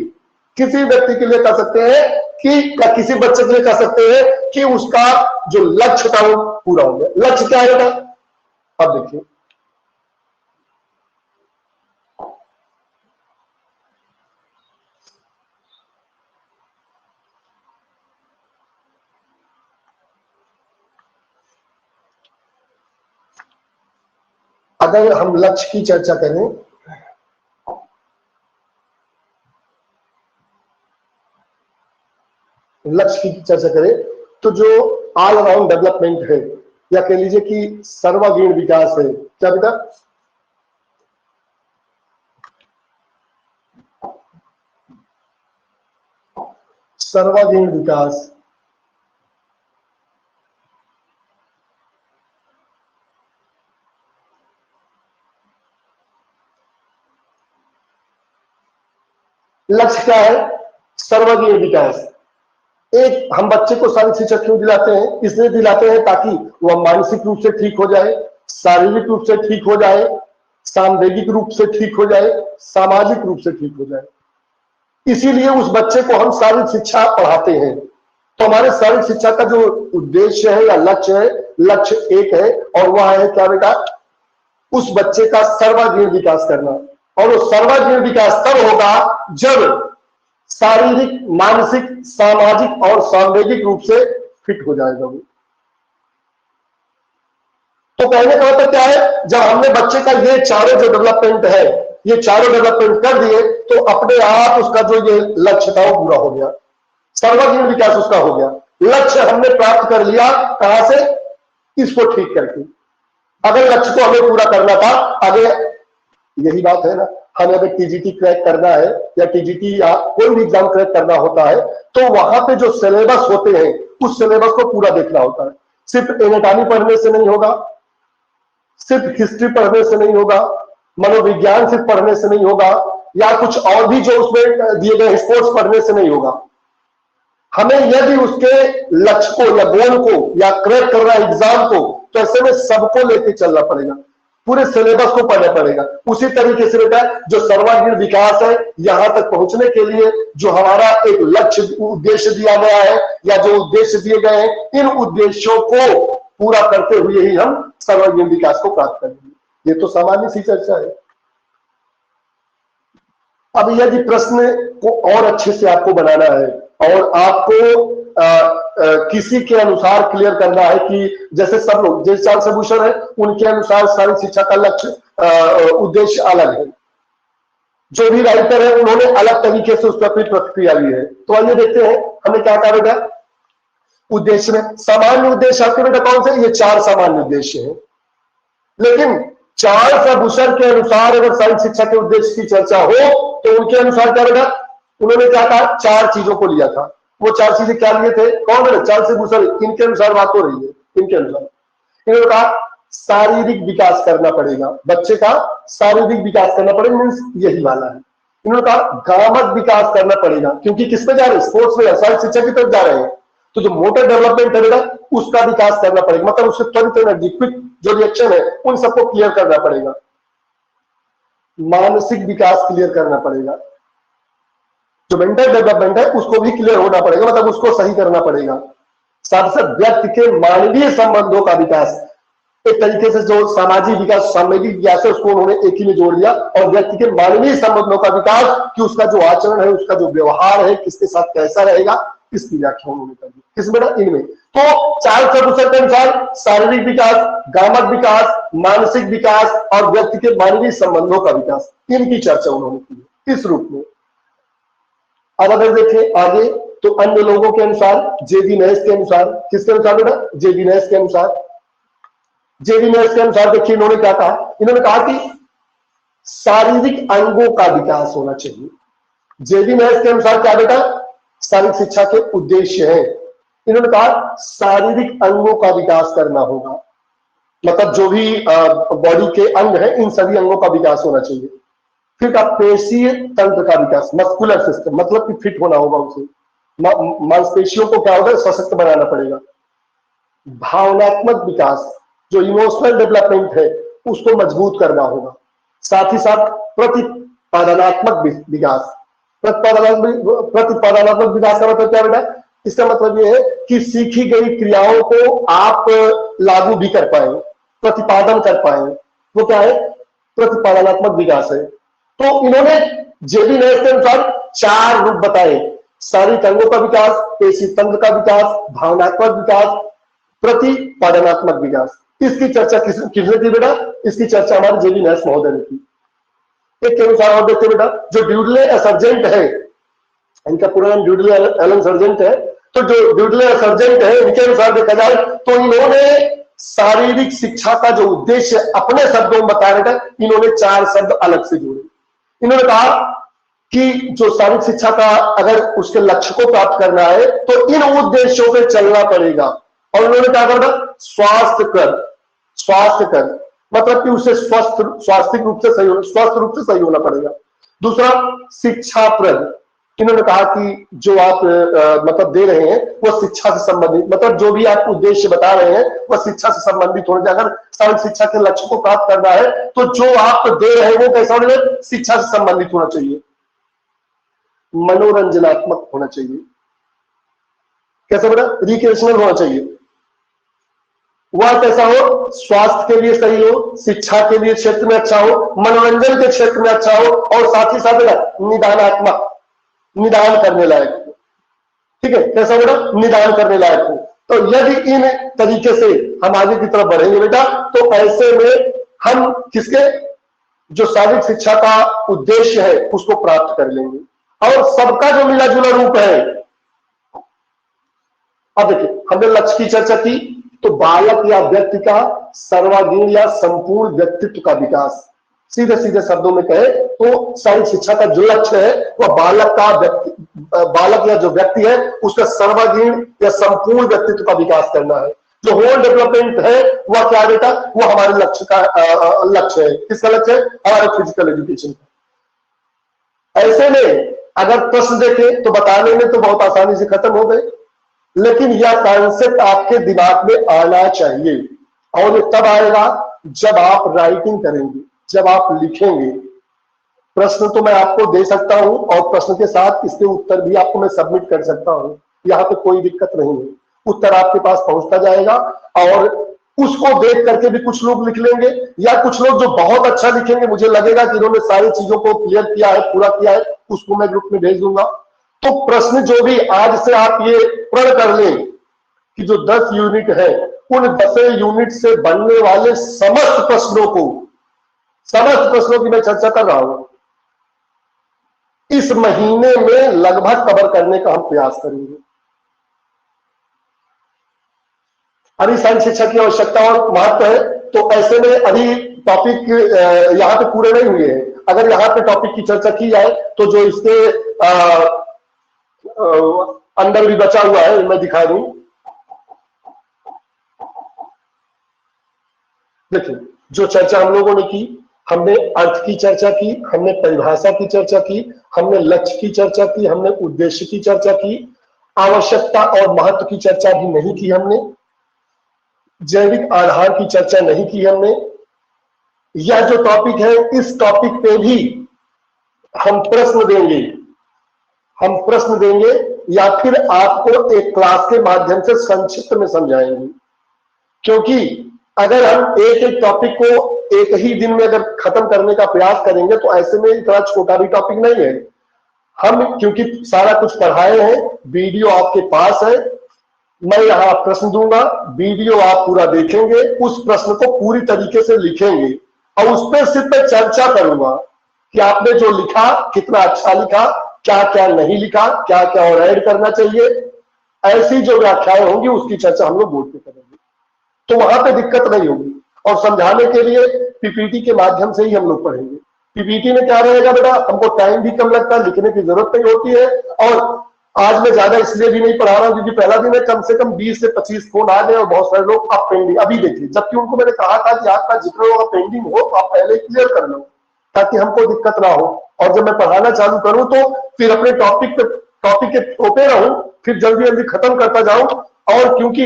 किसी व्यक्ति के लिए कह सकते हैं कि किसी बच्चे के लिए कह सकते हैं कि उसका जो लक्ष्य था वो पूरा हो गया। लक्ष्य क्या है? अब देखिए, अगर हम लक्ष्य की चर्चा करें, लक्ष्य की चर्चा करें तो जो ऑल अराउंड डेवलपमेंट है, या कह लीजिए कि सर्वांगीण विकास है, क्या बेटा, सर्वांगीण विकास, लक्ष्य क्या है? सर्वांगीण विकास। एक हम बच्चे को शारीरिक शिक्षा क्यों दिलाते हैं? इसलिए दिलाते हैं ताकि वह मानसिक रूप से ठीक हो जाए, शारीरिक रूप से ठीक हो जाए, सांवेगिक रूप से ठीक हो जाए, सामाजिक रूप से ठीक हो जाए। इसीलिए उस बच्चे को हम शारीरिक शिक्षा पढ़ाते हैं। तो हमारे शारीरिक शिक्षा का जो उद्देश्य है या लक्ष्य है, लक्ष्य एक है, और वह है क्या बेटा, उस बच्चे का सर्वांगीण विकास करना। और वो सर्वांगीण विकास तब होगा जब शारीरिक, मानसिक, सामाजिक और सांवेगिक रूप से फिट हो जाएगा वो। तो कहने का मतलब क्या है, जब हमने बच्चे का ये चारों जो डेवलपमेंट है, ये चारों डेवलपमेंट कर दिए, तो अपने आप उसका जो ये लक्ष्य था वो पूरा हो गया, सर्वांगीण विकास उसका हो गया। लक्ष्य हमने प्राप्त कर लिया, कहां से? इसको ठीक करके। अगर लक्ष्य को हमें पूरा करना था, आगे यही बात है ना, हमें अगर टीजीटी क्रैक करना है या टीजीटी या कोई भी एग्जाम क्रैक करना होता है, तो वहां पे जो सिलेबस होते हैं उस सिलेबस को पूरा देखना होता है। सिर्फ एनाटॉमी पढ़ने से नहीं होगा, सिर्फ हिस्ट्री पढ़ने से नहीं होगा, मनोविज्ञान सिर्फ पढ़ने से नहीं होगा, या कुछ और भी जो उसमें दिए गए स्पोर्ट्स पढ़ने से नहीं होगा। हमें यदि उसके लक्ष्य को या गोल को या क्रैक कर रहा है एग्जाम को, तो ऐसे में सबको लेके चलना पड़ेगा, पूरे सिलेबस को पढ़ना पड़ेगा। उसी तरीके से बेटा जो सर्वांगीण विकास है, यहां तक पहुंचने के लिए जो हमारा एक लक्ष्य उद्देश्य दिया गया है या जो उद्देश्य दिए गए हैं, इन उद्देश्यों को पूरा करते हुए ही हम सर्वांगीण विकास को प्राप्त करेंगे। ये तो सामान्य सी चर्चा है। अब यदि प्रश्न को और अच्छे से आपको बनाना है और आपको किसी के अनुसार क्लियर करना है कि जैसे सब लोग जिस चार्ल्स भूषण है उनके अनुसार शारीरिक शिक्षा का लक्ष्य उद्देश्य अलग है, जो भी राइटर है उन्होंने अलग तरीके से उस पर अपनी प्रतिक्रिया दी है। तो आइए देखते हैं हमने क्या कहा बेटा। उद्देश्य में सामान्य उद्देश्य आपके बेटा कौन से? ये 4 सामान्य उद्देश्य हैं। लेकिन चार्ल्स भूषण के अनुसार अगर शारीरिक शिक्षा के उद्देश्य की चर्चा हो तो उनके अनुसार क्या बेटा, उन्होंने क्या कहा? 4 चीजों को लिया था। वो 4 चीजें क्या लिए थे? कौन है? चार्ल्स भूषण। इनके अनुसार बात हो रही है। इनके अनुसार इन्होंने कहा शारीरिक विकास करना पड़ेगा, बच्चे का शारीरिक विकास करना पड़ेगा, मीन्स यही वाला है। इन्होंने कहा गामक विकास करना पड़ेगा, क्योंकि किस पे जा रहे हैं? स्पोर्ट्स में, शारीरिक शिक्षा की तरफ जा रहे हैं। तो जो मोटर डेवलपमेंट है बेटा उसका विकास करना पड़ेगा, मतलब उससे त्वरित एनर्जी, क्विक जो रिएक्शन है उन सबको क्लियर करना पड़ेगा। मानसिक विकास क्लियर करना पड़ेगा, जो मेंटल डेवलपमेंट है उसको भी क्लियर होना पड़ेगा, मतलब उसको सही करना पड़ेगा। साथ साथ व्यक्ति के मानवीय संबंधों का विकास, एक तरीके से जो सामाजिक विकास, सामाजिक विकास है उसको उन्होंने एक ही में जोड़ दिया, और व्यक्ति के मानवीय संबंधों का विकास कि उसका जो आचरण है, उसका जो व्यवहार है, किसके साथ कैसा रहेगा, इसकी व्याख्या उन्होंने कर दी। किसमें? इनमें। तो चार्ल्स भूषण के अनुसार शारीरिक विकास, गामक विकास, मानसिक विकास और व्यक्ति के मानवीय संबंधों का विकास, इनकी चर्चा उन्होंने की इस रूप में। अब अगर देखें आगे तो अन्य लोगों के अनुसार, जेबी नैश के अनुसार, किसके अनुसार बेटा? जेबी नैश के अनुसार। जेबी नैश के अनुसार देखिए इन्होंने क्या कहा। इन्होंने कहा कि शारीरिक अंगों का विकास होना चाहिए। जेबी नैश के अनुसार क्या बेटा? शारीरिक शिक्षा के उद्देश्य है। इन्होंने कहा शारीरिक अंगों का विकास करना होगा, मतलब जो भी बॉडी के अंग हैं इन सभी अंगों का विकास होना चाहिए। फिर का पेशीय तंत्र का विकास, मस्कुलर सिस्टम, मतलब कि फिट होना होगा उसे, मांसपेशियों को क्या होगा? सशक्त बनाना पड़ेगा। भावनात्मक विकास, जो इमोशनल डेवलपमेंट है उसको मजबूत करना होगा। साथ ही साथ प्रतिपादनात्मक विकास, प्रतिपादनात्मक विकास का मतलब क्या बेटा? इसका मतलब यह है कि सीखी गई क्रियाओं को आप लागू भी कर पाए, प्रतिपादन कर पाए, वो क्या है? प्रतिपादनात्मक विकास है। तो इन्होंने जेबी नैश के अनुसार 4 रूप बताए: शारीरिक अंगों का विकास, पेशी तंत्र का विकास, भावनात्मक विकास, प्रतिपादनात्मक विकास। इसकी चर्चा किसने की बेटा? इसकी चर्चा हमारे जेबी नैश महोदय ने की। एक के अनुसार और देखते बेटा, जो ड्यूडले सर्जेंट है, इनका पूरा नाम ड्यूडले एलन सर्जेंट है, तो जो ड्यूडले सर्जेंट है इनके अनुसार देखा जाए तो इन्होंने शारीरिक शिक्षा का जो उद्देश्य अपने शब्दों में बताया बेटा, इन्होंने 4 शब्द अलग से जोड़े। इन्होंने कहा कि जो शारीरिक शिक्षा का अगर उसके लक्ष्य को प्राप्त करना है तो इन उद्देश्यों पे चलना पड़ेगा। और उन्होंने क्या करना? स्वास्थ्य कर, मतलब कि उसे स्वास्थ्य रूप से सही होना पड़ेगा। दूसरा, शिक्षाप्रद, इन्होंने कहा कि जो आप मतलब दे रहे हैं वो शिक्षा से संबंधित, मतलब जो भी आप उद्देश्य बता रहे हैं वह शिक्षा से संबंधित होना चाहिए। अगर शारीरिक शिक्षा के लक्ष्य को प्राप्त करना है तो जो आप दे रहे हैं वो कैसा होना चाहिए? शिक्षा से संबंधित होना चाहिए। मनोरंजनात्मक होना चाहिए। कैसा बेटा? रिक्रिएशनल होना चाहिए। वह कैसा हो? स्वास्थ्य के लिए सही हो, शिक्षा के लिए क्षेत्र में अच्छा हो, मनोरंजन के क्षेत्र में अच्छा हो, और साथ ही साथ निदानात्मक, निदान करने लायक हो। ठीक है? कैसा बेटा? निदान करने लायक हो। तो यदि इन तरीके से हम आगे की तरफ बढ़ेंगे बेटा तो ऐसे में हम किसके, जो शारीरिक शिक्षा का उद्देश्य है उसको प्राप्त कर लेंगे। और सबका जो मिला जुला रूप है, अब देखिए हमने लक्ष्य की चर्चा की, तो बालक या व्यक्ति का सर्वांगीण या संपूर्ण व्यक्तित्व का विकास, सीधे सीधे शब्दों में कहे तो शारीरिक शिक्षा का जो लक्ष्य है वह बालक या जो व्यक्ति है उसका सर्वांगीण या संपूर्ण व्यक्तित्व का विकास करना है। जो होल डेवलपमेंट है वह क्या बेटा? वो हमारे लक्ष्य का लक्ष्य है। किसका लक्ष्य है? हमारे फिजिकल एजुकेशन का। ऐसे में अगर प्रश्न देखें तो बताने में तो बहुत आसानी से खत्म हो गए, लेकिन यह कॉन्सेप्ट आपके दिमाग में आना चाहिए, और ये तब आएगा जब आप राइटिंग करेंगे, जब आप लिखेंगे। प्रश्न तो मैं आपको दे सकता हूं और प्रश्न के साथ इसके उत्तर भी आपको मैं सबमिट कर सकता हूं, यहां पे कोई दिक्कत नहीं है। उत्तर आपके पास पहुंचता जाएगा और उसको देख करके भी कुछ लोग लिख लेंगे, या कुछ लोग जो बहुत अच्छा लिखेंगे, मुझे लगेगा कि इन्होंने सारी चीजों को क्लियर किया है, पूरा किया है, उसको मैं ग्रुप में भेज दूंगा। तो प्रश्न जो भी आज से आप ये प्रण कर लें कि जो 10 यूनिट है, उन 10 यूनिट से बनने वाले समस्त प्रश्नों की मैं चर्चा कर रहा हूं, इस महीने में लगभग कवर करने का हम प्रयास करेंगे। अभी साइंस शिक्षा की आवश्यकता और महत्व है, तो ऐसे में अभी टॉपिक यहां पे पूरे नहीं हुए हैं। अगर यहां पे टॉपिक की चर्चा की जाए तो जो इसके अंदर भी बचा हुआ है मैं दिखा दूं। देखिए, जो चर्चा हम लोगों ने की, हमने अर्थ की चर्चा की, हमने परिभाषा की चर्चा की, हमने लक्ष्य की चर्चा की, हमने उद्देश्य की चर्चा की, आवश्यकता और महत्व की चर्चा भी नहीं की हमने, जैविक आधार की चर्चा नहीं की हमने। यह जो टॉपिक है, इस टॉपिक पे भी हम प्रश्न देंगे या फिर आपको एक क्लास के माध्यम से संक्षिप्त में समझाएंगे। क्योंकि अगर हम एक एक टॉपिक को एक ही दिन में अगर खत्म करने का प्रयास करेंगे तो ऐसे में इतना छोटा भी टॉपिक नहीं है। हम क्योंकि सारा कुछ पढ़ाए हैं, वीडियो आपके पास है, मैं यहां प्रश्न दूंगा, वीडियो आप पूरा देखेंगे, उस प्रश्न को पूरी तरीके से लिखेंगे और उस पर सिर्फ मैं चर्चा करूंगा कि आपने जो लिखा कितना अच्छा लिखा, क्या क्या नहीं लिखा, क्या क्या और ऐड करना चाहिए। ऐसी जो व्याख्याएं होंगी उसकी चर्चा हम लोग बोर्ड पे करेंगे, तो वहां पे दिक्कत नहीं होगी। और समझाने के लिए पीपीटी के माध्यम से ही हम लोग पढ़ेंगे। पीपीटी में क्या रहेगा बेटा, हमको टाइम भी कम लगता है, लिखने की जरूरत नहीं होती है। और आज मैं ज्यादा इसलिए भी नहीं पढ़ा रहा हूं क्योंकि पहला दिन है, कम से कम 20 से 25 फोन आ गए और बहुत सारे लोग अब पेंडिंग अभी देखिए, जबकि उनको मैंने कहा था कि आपका जितना होगा पेंडिंग हो तो आप पहले क्लियर कर लो ताकि हमको दिक्कत ना हो। और जब मैं पढ़ाना चालू करूं तो फिर अपने टॉपिक के थोपे रहूं, फिर जल्दी जल्दी खत्म करता जाऊं। और क्योंकि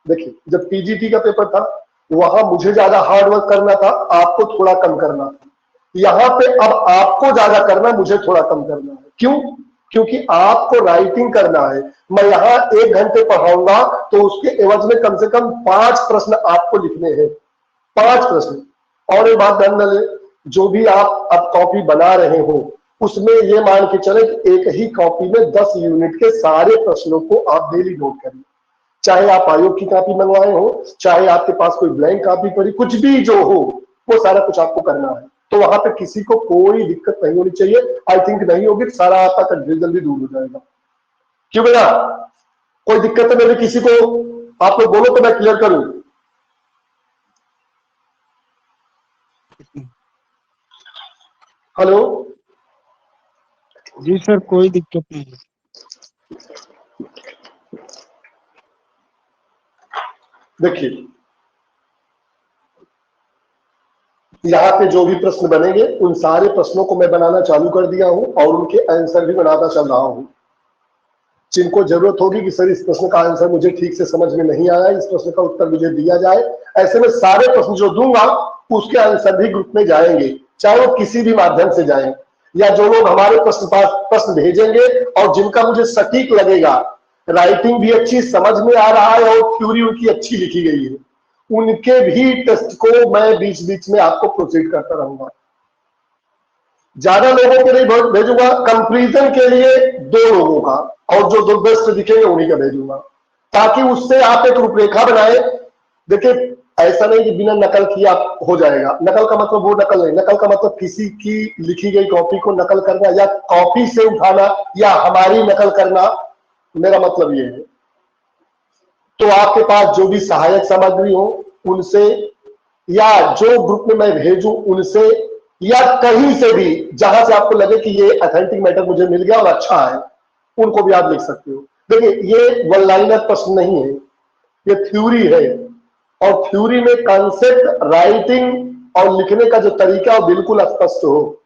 देखिए, जब पीजीटी का पेपर था वहां मुझे ज्यादा हार्ड वर्क करना था, आपको थोड़ा कम करना था। यहां पे अब आपको ज्यादा करना, मुझे थोड़ा कम करना है। क्यों? क्योंकि आपको राइटिंग करना है। मैं यहां 1 घंटे पढ़ाऊंगा तो उसके एवज में कम से कम 5 प्रश्न आपको लिखने हैं, 5 प्रश्न। और एक बात ध्यान दें, जो भी आप अब कॉपी बना रहे हो उसमें ये मान के चले कि एक ही कॉपी में 10 यूनिट के सारे प्रश्नों को आप डेली नोट करिए। चाहे आप आयोग की कॉपी मंगवाए हो, चाहे आपके पास कोई ब्लैंक कॉपी पड़ी, कुछ भी जो हो वो सारा कुछ आपको करना है। तो वहां पे किसी को कोई दिक्कत नहीं होनी चाहिए। आई थिंक नहीं होगी, सारा आपका कंफ्यूजन जल्दी दूर हो जाएगा। क्यों बेटा, कोई दिक्कत है मेरे किसी को? आप लोग बोलो तो मैं क्लियर करूं। हेलो
जी सर, कोई दिक्कत नहीं है।
देखिए, यहाँ पे जो भी प्रश्न बनेंगे उन सारे प्रश्नों को मैं बनाना चालू कर दिया हूं और उनके आंसर भी बनाता चल रहा हूं। जिनको जरूरत होगी कि सर इस प्रश्न का आंसर मुझे ठीक से समझ में नहीं आया, इस प्रश्न का उत्तर मुझे दिया जाए, ऐसे में सारे प्रश्न जो दूंगा उसके आंसर भी ग्रुप में जाएंगे, चाहे वो किसी भी माध्यम से जाए, या जो लोग हमारे प्रश्न भेजेंगे और जिनका मुझे सटीक लगेगा, राइटिंग भी अच्छी समझ में आ रहा है और थ्योरी उनकी अच्छी लिखी गई है, उनके भी टेस्ट को मैं बीच बीच में आपको प्रोसीड करता रहूंगा। ज्यादा लोगों के नहीं भेजूंगा, कंपेरिजन के लिए 2 लोगों का, और जो 2 बेस्ट दिखेंगे उन्हीं का भेजूंगा, ताकि उससे आप एक रूपरेखा बनाए। देखिए, ऐसा नहीं कि बिना नकल किया हो जाएगा। नकल का मतलब वो नकल नहीं, नकल का मतलब किसी की लिखी गई कॉपी को नकल करना या कॉपी से उठाना या हमारी नकल करना, मेरा मतलब ये है। तो आपके पास जो भी सहायक सामग्री हो उनसे, या जो ग्रुप में मैं भेजूं उनसे, या कहीं से भी जहां से आपको लगे कि ये ऑथेंटिक मैटर मुझे मिल गया और अच्छा है, उनको भी आप लिख सकते हो। देखिए, ये वन लाइनर प्रश्न नहीं है, ये थ्योरी है। और थ्योरी में कॉन्सेप्ट, राइटिंग और लिखने का जो तरीका वो बिल्कुल स्पष्ट हो।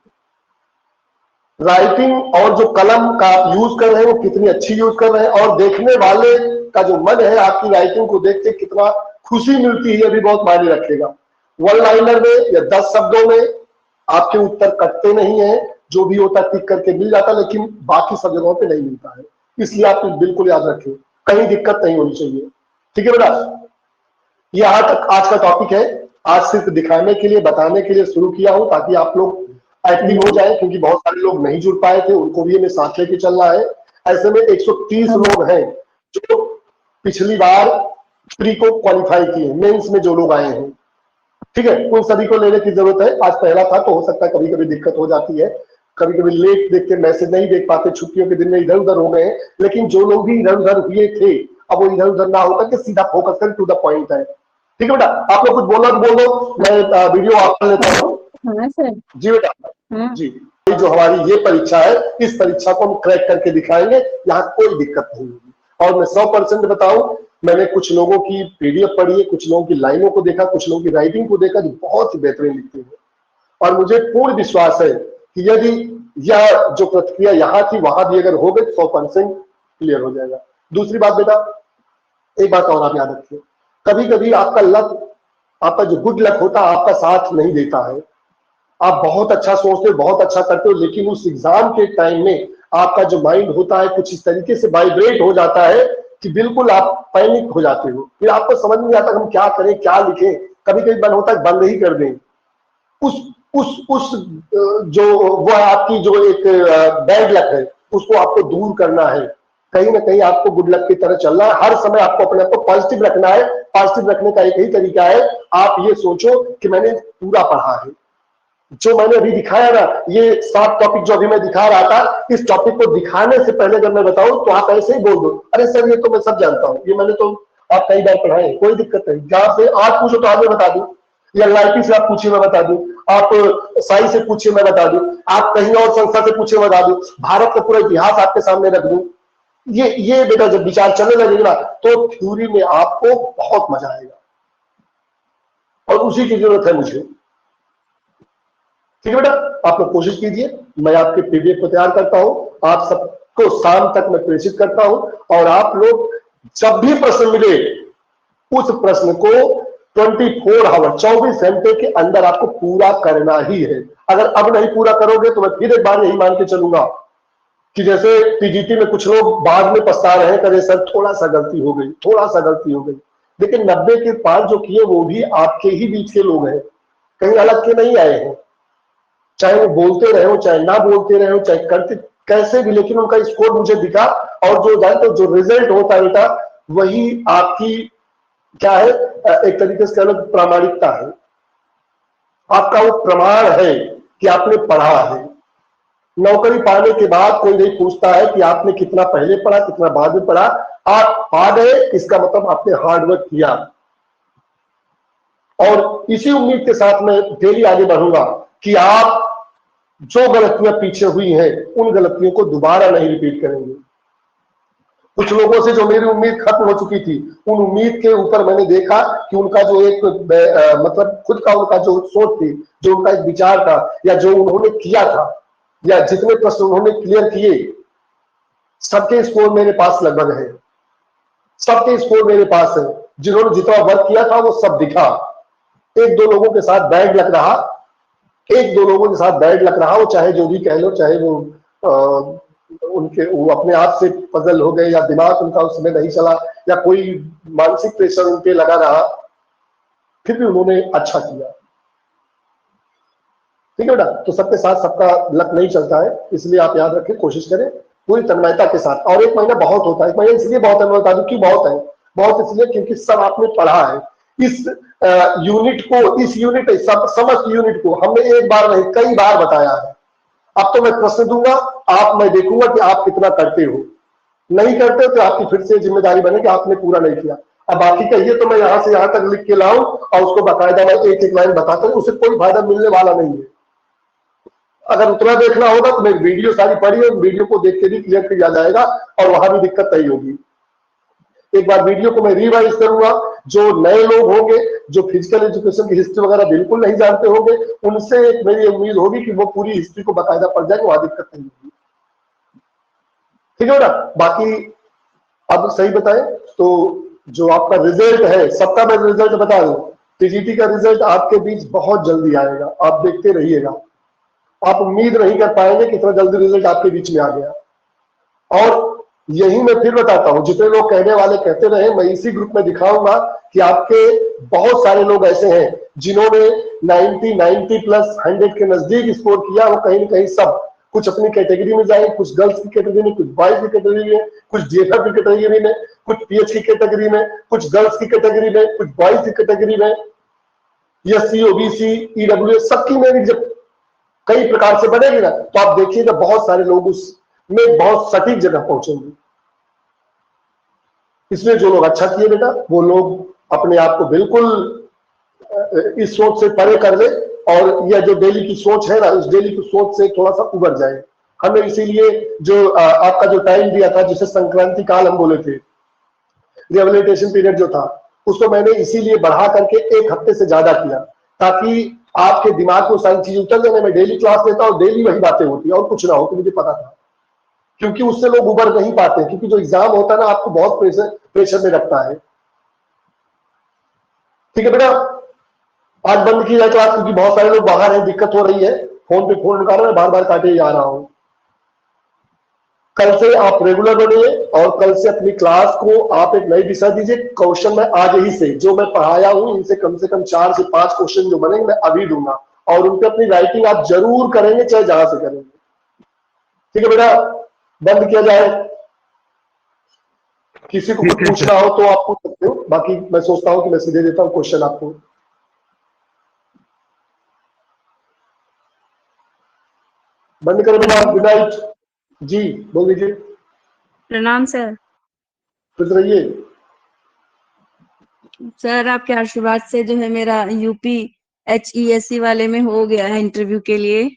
राइटिंग और जो कलम का आप यूज कर रहे हैं वो कितनी अच्छी यूज कर रहे हैं, और देखने वाले का जो मन है आपकी राइटिंग को देख के कितना खुशी मिलती है, ये भी बहुत मायने रखेगा। वन लाइनर में या 10 शब्दों में आपके उत्तर कटते नहीं है, जो भी होता टिक करके मिल जाता, लेकिन बाकी सब जगहों पे नहीं मिलता है। इसलिए आप बिल्कुल याद रखें, कहीं दिक्कत नहीं होनी चाहिए। ठीक है बेटा? ये यहाँ तक आज का टॉपिक है। आज सिर्फ दिखाने के लिए, बताने के लिए शुरू किया हूं ताकि आप लोग एक्टिव हो जाए, क्योंकि बहुत सारे लोग नहीं जुड़ पाए थे, उनको भी हमें साथ लेके चलना है। ऐसे में 130 लोग हैं जो पिछली बार प्री को क्वालिफाई किए, मेंस में जो लोग आए हैं, ठीक है, उन सभी को लेने की जरूरत है। आज पहला था तो हो सकता है कभी कभी दिक्कत हो जाती है, कभी कभी लेट देखते, मैसेज नहीं देख पाते, छुट्टियों के दिन में इधर उधर हो गए, लेकिन जो लोग भी इधर उधर हुए थे अब वो इधर उधर ना होकर के सीधा फोकस कर टू द पॉइंट है। ठीक है बेटा, आप लोग कुछ बोलना तो बोलो, मैं वीडियो ऑफ कर लेता हूँ। जी बेटा जी। जो हमारी ये परीक्षा है, इस परीक्षा को हम क्रैक करके दिखाएंगे, यहाँ कोई दिक्कत नहीं होगी। और मैं 100% बताऊं, मैंने कुछ लोगों की पीडीएफ पढ़ी है, कुछ लोगों की लाइनों को देखा, कुछ लोगों की राइटिंग को देखा जो बहुत ही बेहतरीन लिखते हैं, और मुझे पूर्ण विश्वास है कि यदि यह जो प्रतिक्रिया यहाँ थी वहां भी अगर हो गई 100% क्लियर हो जाएगा। दूसरी बात बेटा, एक बात और आप याद रखिए, कभी कभी आपका लक, आपका जो गुड लक होता है आपका साथ नहीं देता है। आप बहुत अच्छा सोचते हो, बहुत अच्छा करते हो, लेकिन उस एग्जाम के टाइम में आपका जो माइंड होता है कुछ इस तरीके से वाइब्रेट हो जाता है कि बिल्कुल आप पैनिक हो जाते हो, फिर आपको समझ नहीं आता हम क्या करें, क्या लिखें। कभी कभी मन होता है बंद ही कर दें। उस जो वो आपकी जो एक बैड लक है उसको आपको दूर करना है। कहीं ना कहीं आपको गुड लक की तरह चलना है, हर समय आपको अपने आप को पॉजिटिव रखना है। पॉजिटिव रखने का एक ही तरीका है, आप ये सोचो कि मैंने पूरा पढ़ा है। जो मैंने अभी दिखाया ना, ये 7 टॉपिक जो अभी मैं दिखा रहा था, इस टॉपिक को दिखाने से पहले अगर मैं बताऊं तो आप ऐसे ही बोल दो, अरे सर ये तो मैं सब जानता हूं, ये मैंने तो आप कई बार पढ़ाए, कोई दिक्कत नहीं। जहां से आज पूछो तो आज मैं बता दूं, या लाइटी से आप पूछिए मैं बता दूं, आप साई से पूछिए मैं बता दूं, आप कहीं और संस्था से पूछिए मैं बता दूं, भारत का पूरा इतिहास आपके सामने रख दूं। ये बेटा जब विचार चलने लगेगा तो थ्योरी में आपको बहुत मजा आएगा, और उसी की जरूरत है मुझे। ठीक है बेटा, आप लोग कोशिश कीजिए, मैं आपके पीडीएफ को तैयार करता हूं, आप सबको शाम तक मैं प्रेषित करता हूं, और आप लोग जब भी प्रश्न मिले उस प्रश्न को 24 आवर 24 घंटे के अंदर आपको पूरा करना ही है। अगर अब नहीं पूरा करोगे तो मैं फिर एक बार यही मान के चलूंगा कि जैसे पीजीटी में कुछ लोग बाद में पछता रहे हैं, करे सर थोड़ा सा गलती हो गई, थोड़ा सा गलती हो गई, लेकिन 90 के पार जो किए वो भी आपके ही बीच के लोग हैं, कहीं अलग के नहीं आए हैं। चाहे वो बोलते रहे हो, चाहे ना बोलते रहे हो, चाहे करते कैसे भी, लेकिन उनका स्कोर मुझे दिखा। और जो जानते हो जो रिजल्ट होता है बेटा, वही आपकी क्या है, एक तरीके से कह लो प्रामाणिकता है, आपका वो प्रमाण है कि आपने पढ़ा है। नौकरी पाने के बाद कोई नहीं पूछता है कि आपने कितना पहले पढ़ा, कितना बाद में पढ़ा, आप पा गए, इसका मतलब आपने हार्डवर्क किया। और इसी उम्मीद के साथ मैं डेली आगे बढ़ूंगा कि आप जो गलतियां पीछे हुई हैं उन गलतियों को दोबारा नहीं रिपीट करेंगे। कुछ लोगों से जो मेरी उम्मीद खत्म हो चुकी थी, उन उम्मीद के ऊपर मैंने देखा कि उनका जो एक मतलब खुद का उनका जो सोच थी, जो उनका एक विचार था, या जो उन्होंने किया था, या जितने प्रश्न उन्होंने क्लियर किए, सबके स्कोर मेरे पास लगभग है, सबके स्कोर मेरे पास है। जिन्होंने जितना वर्क किया था वो सब दिखा। एक दो लोगों के साथ बैड लग रहा, एक दो लोगों के साथ बैड लग रहा, वो चाहे जो भी कह लो, चाहे वो उनके वो अपने आप से पजल हो गए, या दिमाग उनका उसमें नहीं चला, या कोई मानसिक प्रेशर उनके लगा रहा, फिर भी उन्होंने अच्छा किया। ठीक है बेटा, तो सबके साथ सबका लक नहीं चलता है, इसलिए आप याद रखें, कोशिश करें पूरी तन्मयता के साथ। और एक महीना बहुत होता है, एक महीना इसलिए बहुत है, मैं बता दूं क्यों बहुत है, बहुत इसलिए क्योंकि सब आपने पढ़ा है। इस यूनिट को, इस यूनिट समस्त यूनिट को हमने एक बार नहीं कई बार बताया है। अब तो मैं प्रश्न दूंगा, मैं देखूंगा कि आप कितना करते हो, नहीं करते हो तो आपकी फिर से जिम्मेदारी बने कि आपने पूरा नहीं किया। अब बाकी कहिए तो मैं यहां से यहां तक लिख के लाऊं और उसको बाकायदा मैं एक एक लाइन बताता हूं, उससे कोई फायदा मिलने वाला नहीं है। अगर उतना देखना होगा तो मेरी वीडियो सारी पढ़ी है, वीडियो को देख के भी क्लियर किया जाएगा और वहां भी दिक्कत नहीं होगी। एक बार वीडियो को मैं रिवाइज करूंगा, जो नए लोग होंगे, जो फिजिकल एजुकेशन की हिस्ट्री वगैरह बिल्कुल नहीं जानते होंगे, उनसे एक मेरी उम्मीद होगी कि वो पूरी हिस्ट्री को बाकायदा पढ़ जाएंगे, वहां दिक्कत नहीं होगी। ठीक है ना? बाकी अब सही बताएं तो जो आपका रिजल्ट है, सबका मैं रिजल्ट बता दूं, टीजीटी का रिजल्ट आपके बीच बहुत जल्दी आएगा, आप देखते रहिएगा। आप उम्मीद नहीं कर पाएंगे कितना जल्दी रिजल्ट आपके बीच में आ गया। और यही मैं फिर बताता हूं, जितने लोग कहने वाले कहते रहे, मैं इसी ग्रुप में दिखाऊंगा कि आपके बहुत सारे लोग ऐसे हैं जिन्होंने 90 प्लस 100 के नजदीक स्कोर किया। वो कहीं ना कहीं सब कुछ अपनी कैटेगरी में जाए, कुछ गर्ल्स की कैटेगरी में, कुछ बॉयज की कैटेगरी में, कुछ DFF की कैटेगरी में, कुछ PH की कैटेगरी में, कुछ गर्ल्स की कैटेगरी में, कुछ बॉयज की कैटेगरी में, SC OBC EWS सबकी मेरिट जब कई प्रकार से बढ़ेगी ना, तो आप देखिएगा बहुत सारे लोग उसमें बहुत सटीक जगह पहुंचेंगे। इसलिए जो लोग अच्छा किए बेटा, वो लोग अपने आप को बिल्कुल इस सोच से परे कर ले, और यह जो डेली की सोच है ना, इस डेली की सोच से थोड़ा सा उबर जाए। हमें इसीलिए जो आपका जो टाइम दिया था, जिसे संक्रांति काल हम बोले थे, रिहेबिलिटेशन पीरियड जो था, उसको मैंने इसीलिए बढ़ा करके 1 हफ्ते से ज्यादा किया, ताकि आपके दिमाग को सारी चीज उतर जाने। मैं डेली क्लास लेता हूँ, डेली वही बातें होती है और कुछ ना हो, तो मुझे पता था, क्योंकि उससे लोग उबर नहीं पाते, क्योंकि जो एग्जाम होता है ना, आपको बहुत प्रेशर में रखता है। ठीक है बेटा, आज बंद की जाए क्लास, क्योंकि बहुत सारे लोग बाहर हैं, दिक्कत हो रही है, फोन पे फोन निकाल रहा है, बार बार काटे जा रहा हूं। कल से आप रेगुलर बनिए, और कल से अपनी क्लास को आप एक नई दिशा दीजिए। क्वेश्चन मैं आज ही से जो मैं पढ़ाया हूं, इनसे कम से कम 4 से 5 क्वेश्चन जो बनेंगे मैं अभी दूंगा, और उन पे अपनी राइटिंग आप जरूर करेंगे, चाहे जहां से करेंगे। ठीक है बेटा, बंद किया जाए। किसी को कुछ पूछना हो तो आप पूछ सकते हो, बाकी मैं सोचता हूं कि मैं सीधे देता हूं क्वेश्चन आपको। बंद करो बेटा, गुड नाइट। जी बोल दीजिए।
प्रणाम सर।
खुश रहिए।
सर आपके आशीर्वाद से जो है मेरा UP HESC वाले में हो गया है इंटरव्यू के लिए,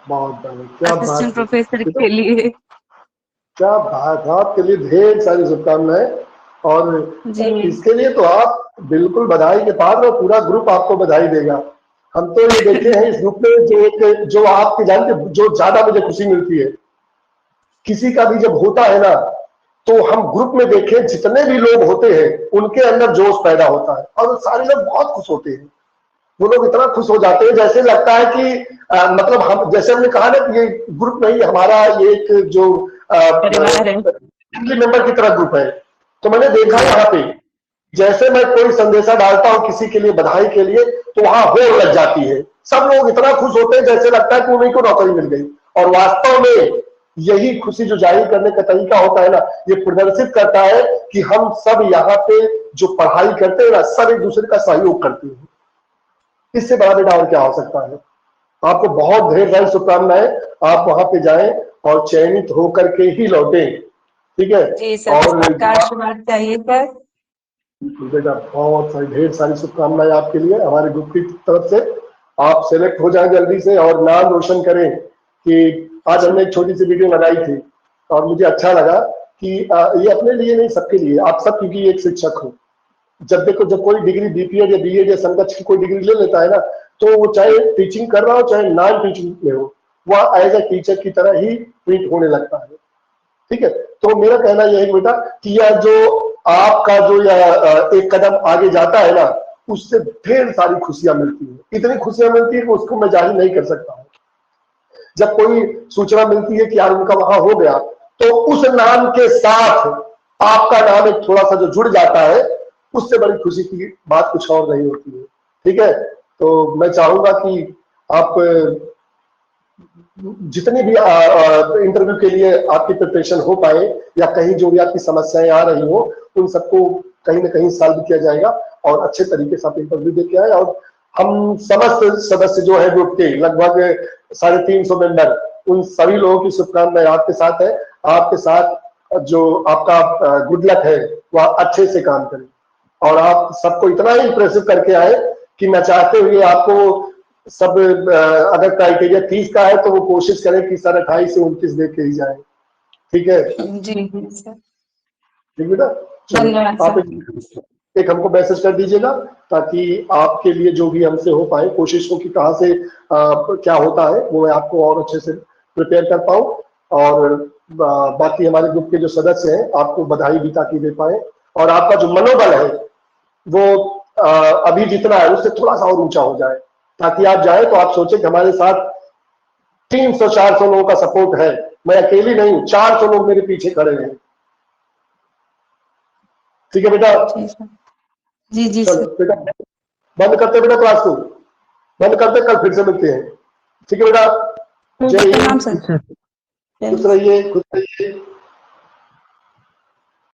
बहुत बढ़िया, क्या बात
असिस्टेंट
है,
प्रोफेसर के लिए।
क्या बात है, आपके लिए ढेर सारी शुभकामनाएं। और
जी
इसके लिए तो आप बिल्कुल बधाई के पात्र हो, पूरा ग्रुप आपको बधाई देगा। हम तो ये देखे हैं इस ग्रुप में, जो आपके जानते, जो ज्यादा मुझे खुशी मिलती है, किसी का भी जब होता है ना, तो हम ग्रुप में देखें जितने भी लोग होते हैं उनके अंदर जोश पैदा होता है, और सारे लोग बहुत खुश होते हैं। वो लोग इतना खुश हो जाते हैं, जैसे लगता है कि मतलब हम, जैसे हमने कहा ना कि ये ग्रुप नहीं, हमारा ये एक जो
परिवार है।
फैमिली मेंबर की तरह ग्रुप है। तो मैंने देखा यहाँ पे, जैसे मैं कोई संदेशा डालता हूँ किसी के लिए, बधाई के लिए, तो वहां होड़ लग जाती है। सब लोग इतना खुश होते हैं जैसे लगता है कि उन्हीं को नौकरी मिल गई। और वास्तव में यही खुशी जो जाहिर करने का तरीका होता है ना, ये प्रदर्शित करता है कि हम सब यहाँ पे जो पढ़ाई करते हैं ना, सब एक दूसरे का सहयोग करते हैं। इससे बड़ा बेटा और क्या हो सकता है। आपको बहुत ढेर सारी शुभकामनाएं। आप वहां पे जाएं और चयनित होकर के ही लौटे। ठीक है,
जी सर,
और
आपका आशीर्वाद चाहिए सर।
बेटा बहुत सारी ढेर सारी शुभकामनाएं आपके लिए हमारे ग्रुप की तरफ से। आप सेलेक्ट हो जाएं जल्दी से, और नाम रोशन करें। कि आज हमने एक छोटी सी वीडियो लगाई थी, और मुझे अच्छा लगा कि ये अपने लिए नहीं, सबके लिए। आप सब क्योंकि एक शिक्षक हो, जब देखो, जब कोई डिग्री BPED या BEd या समकक्ष की कोई डिग्री ले लेता है ना, तो वो चाहे टीचिंग कर रहा हो चाहे नॉन टीचिंग में हो, वह एज ए टीचर की तरह ही ट्रीट होने लगता है। ठीक है, तो मेरा कहना यह है बेटा कि यह जो आपका जो एक कदम आगे जाता है ना, उससे ढेर सारी खुशियां मिलती है। इतनी खुशियां मिलती है कि उसको मैं जाहिर नहीं कर सकता हूं। जब कोई सूचना मिलती है कि यार उनका वहां हो गया, तो उस नाम के साथ आपका नाम एक थोड़ा सा जो जुड़ जाता है, उससे बड़ी खुशी की बात कुछ और नहीं होती है। ठीक है, तो मैं चाहूंगा कि आप जितने भी इंटरव्यू के लिए आपकी प्रिपरेशन हो पाए, या कहीं जो भी आपकी समस्याएं आ रही हो, उन सबको कहीं ना कहीं सॉल्व किया जाएगा, और अच्छे तरीके से आप इंटरव्यू दे के आए। और हम समस्त सदस्य जो है ग्रुप के, लगभग 350 मेंबर, उन सभी लोगों की शुभकामनाएं आपके साथ है। आपके साथ जो आपका गुड लक है, वह अच्छे से काम करे, और आप सबको इतना ही इंप्रेसिव करके आए कि मैं चाहते हुए आपको सब, अगर क्राइटेरिया 30 का है तो वो कोशिश करें कि सर 28 से 29 दे के ही जाए। ठीक है,
जी सर,
ठीक बेटा,
धन्यवाद
आप
सर।
एक हमको मैसेज कर दीजिएगा, ताकि आपके लिए जो भी हमसे हो पाए, कोशिश हो कि कहाँ से क्या होता है, वो मैं आपको और अच्छे से प्रिपेयर कर पाऊँ। और बाकी हमारे ग्रुप के जो सदस्य हैं, आपको बधाई भी ताकि दे पाए, और आपका जो मनोबल है वो अभी जितना है उससे थोड़ा सा और ऊंचा हो जाए, ताकि आप जाए तो आप सोचे कि हमारे साथ 300-400 लोगों का सपोर्ट है, मैं अकेली नहीं हूं, 400 लोग मेरे पीछे खड़े हैं। ठीक है बेटा,
जी सर। जी जी
चलो
सर।
बेटा बंद करते बेटा, क्लास को बंद करते, कल फिर से मिलते हैं। ठीक है बेटा, जय
प्रणाम
हिंद,
सर।
खुश रहिए, खुश रहिए।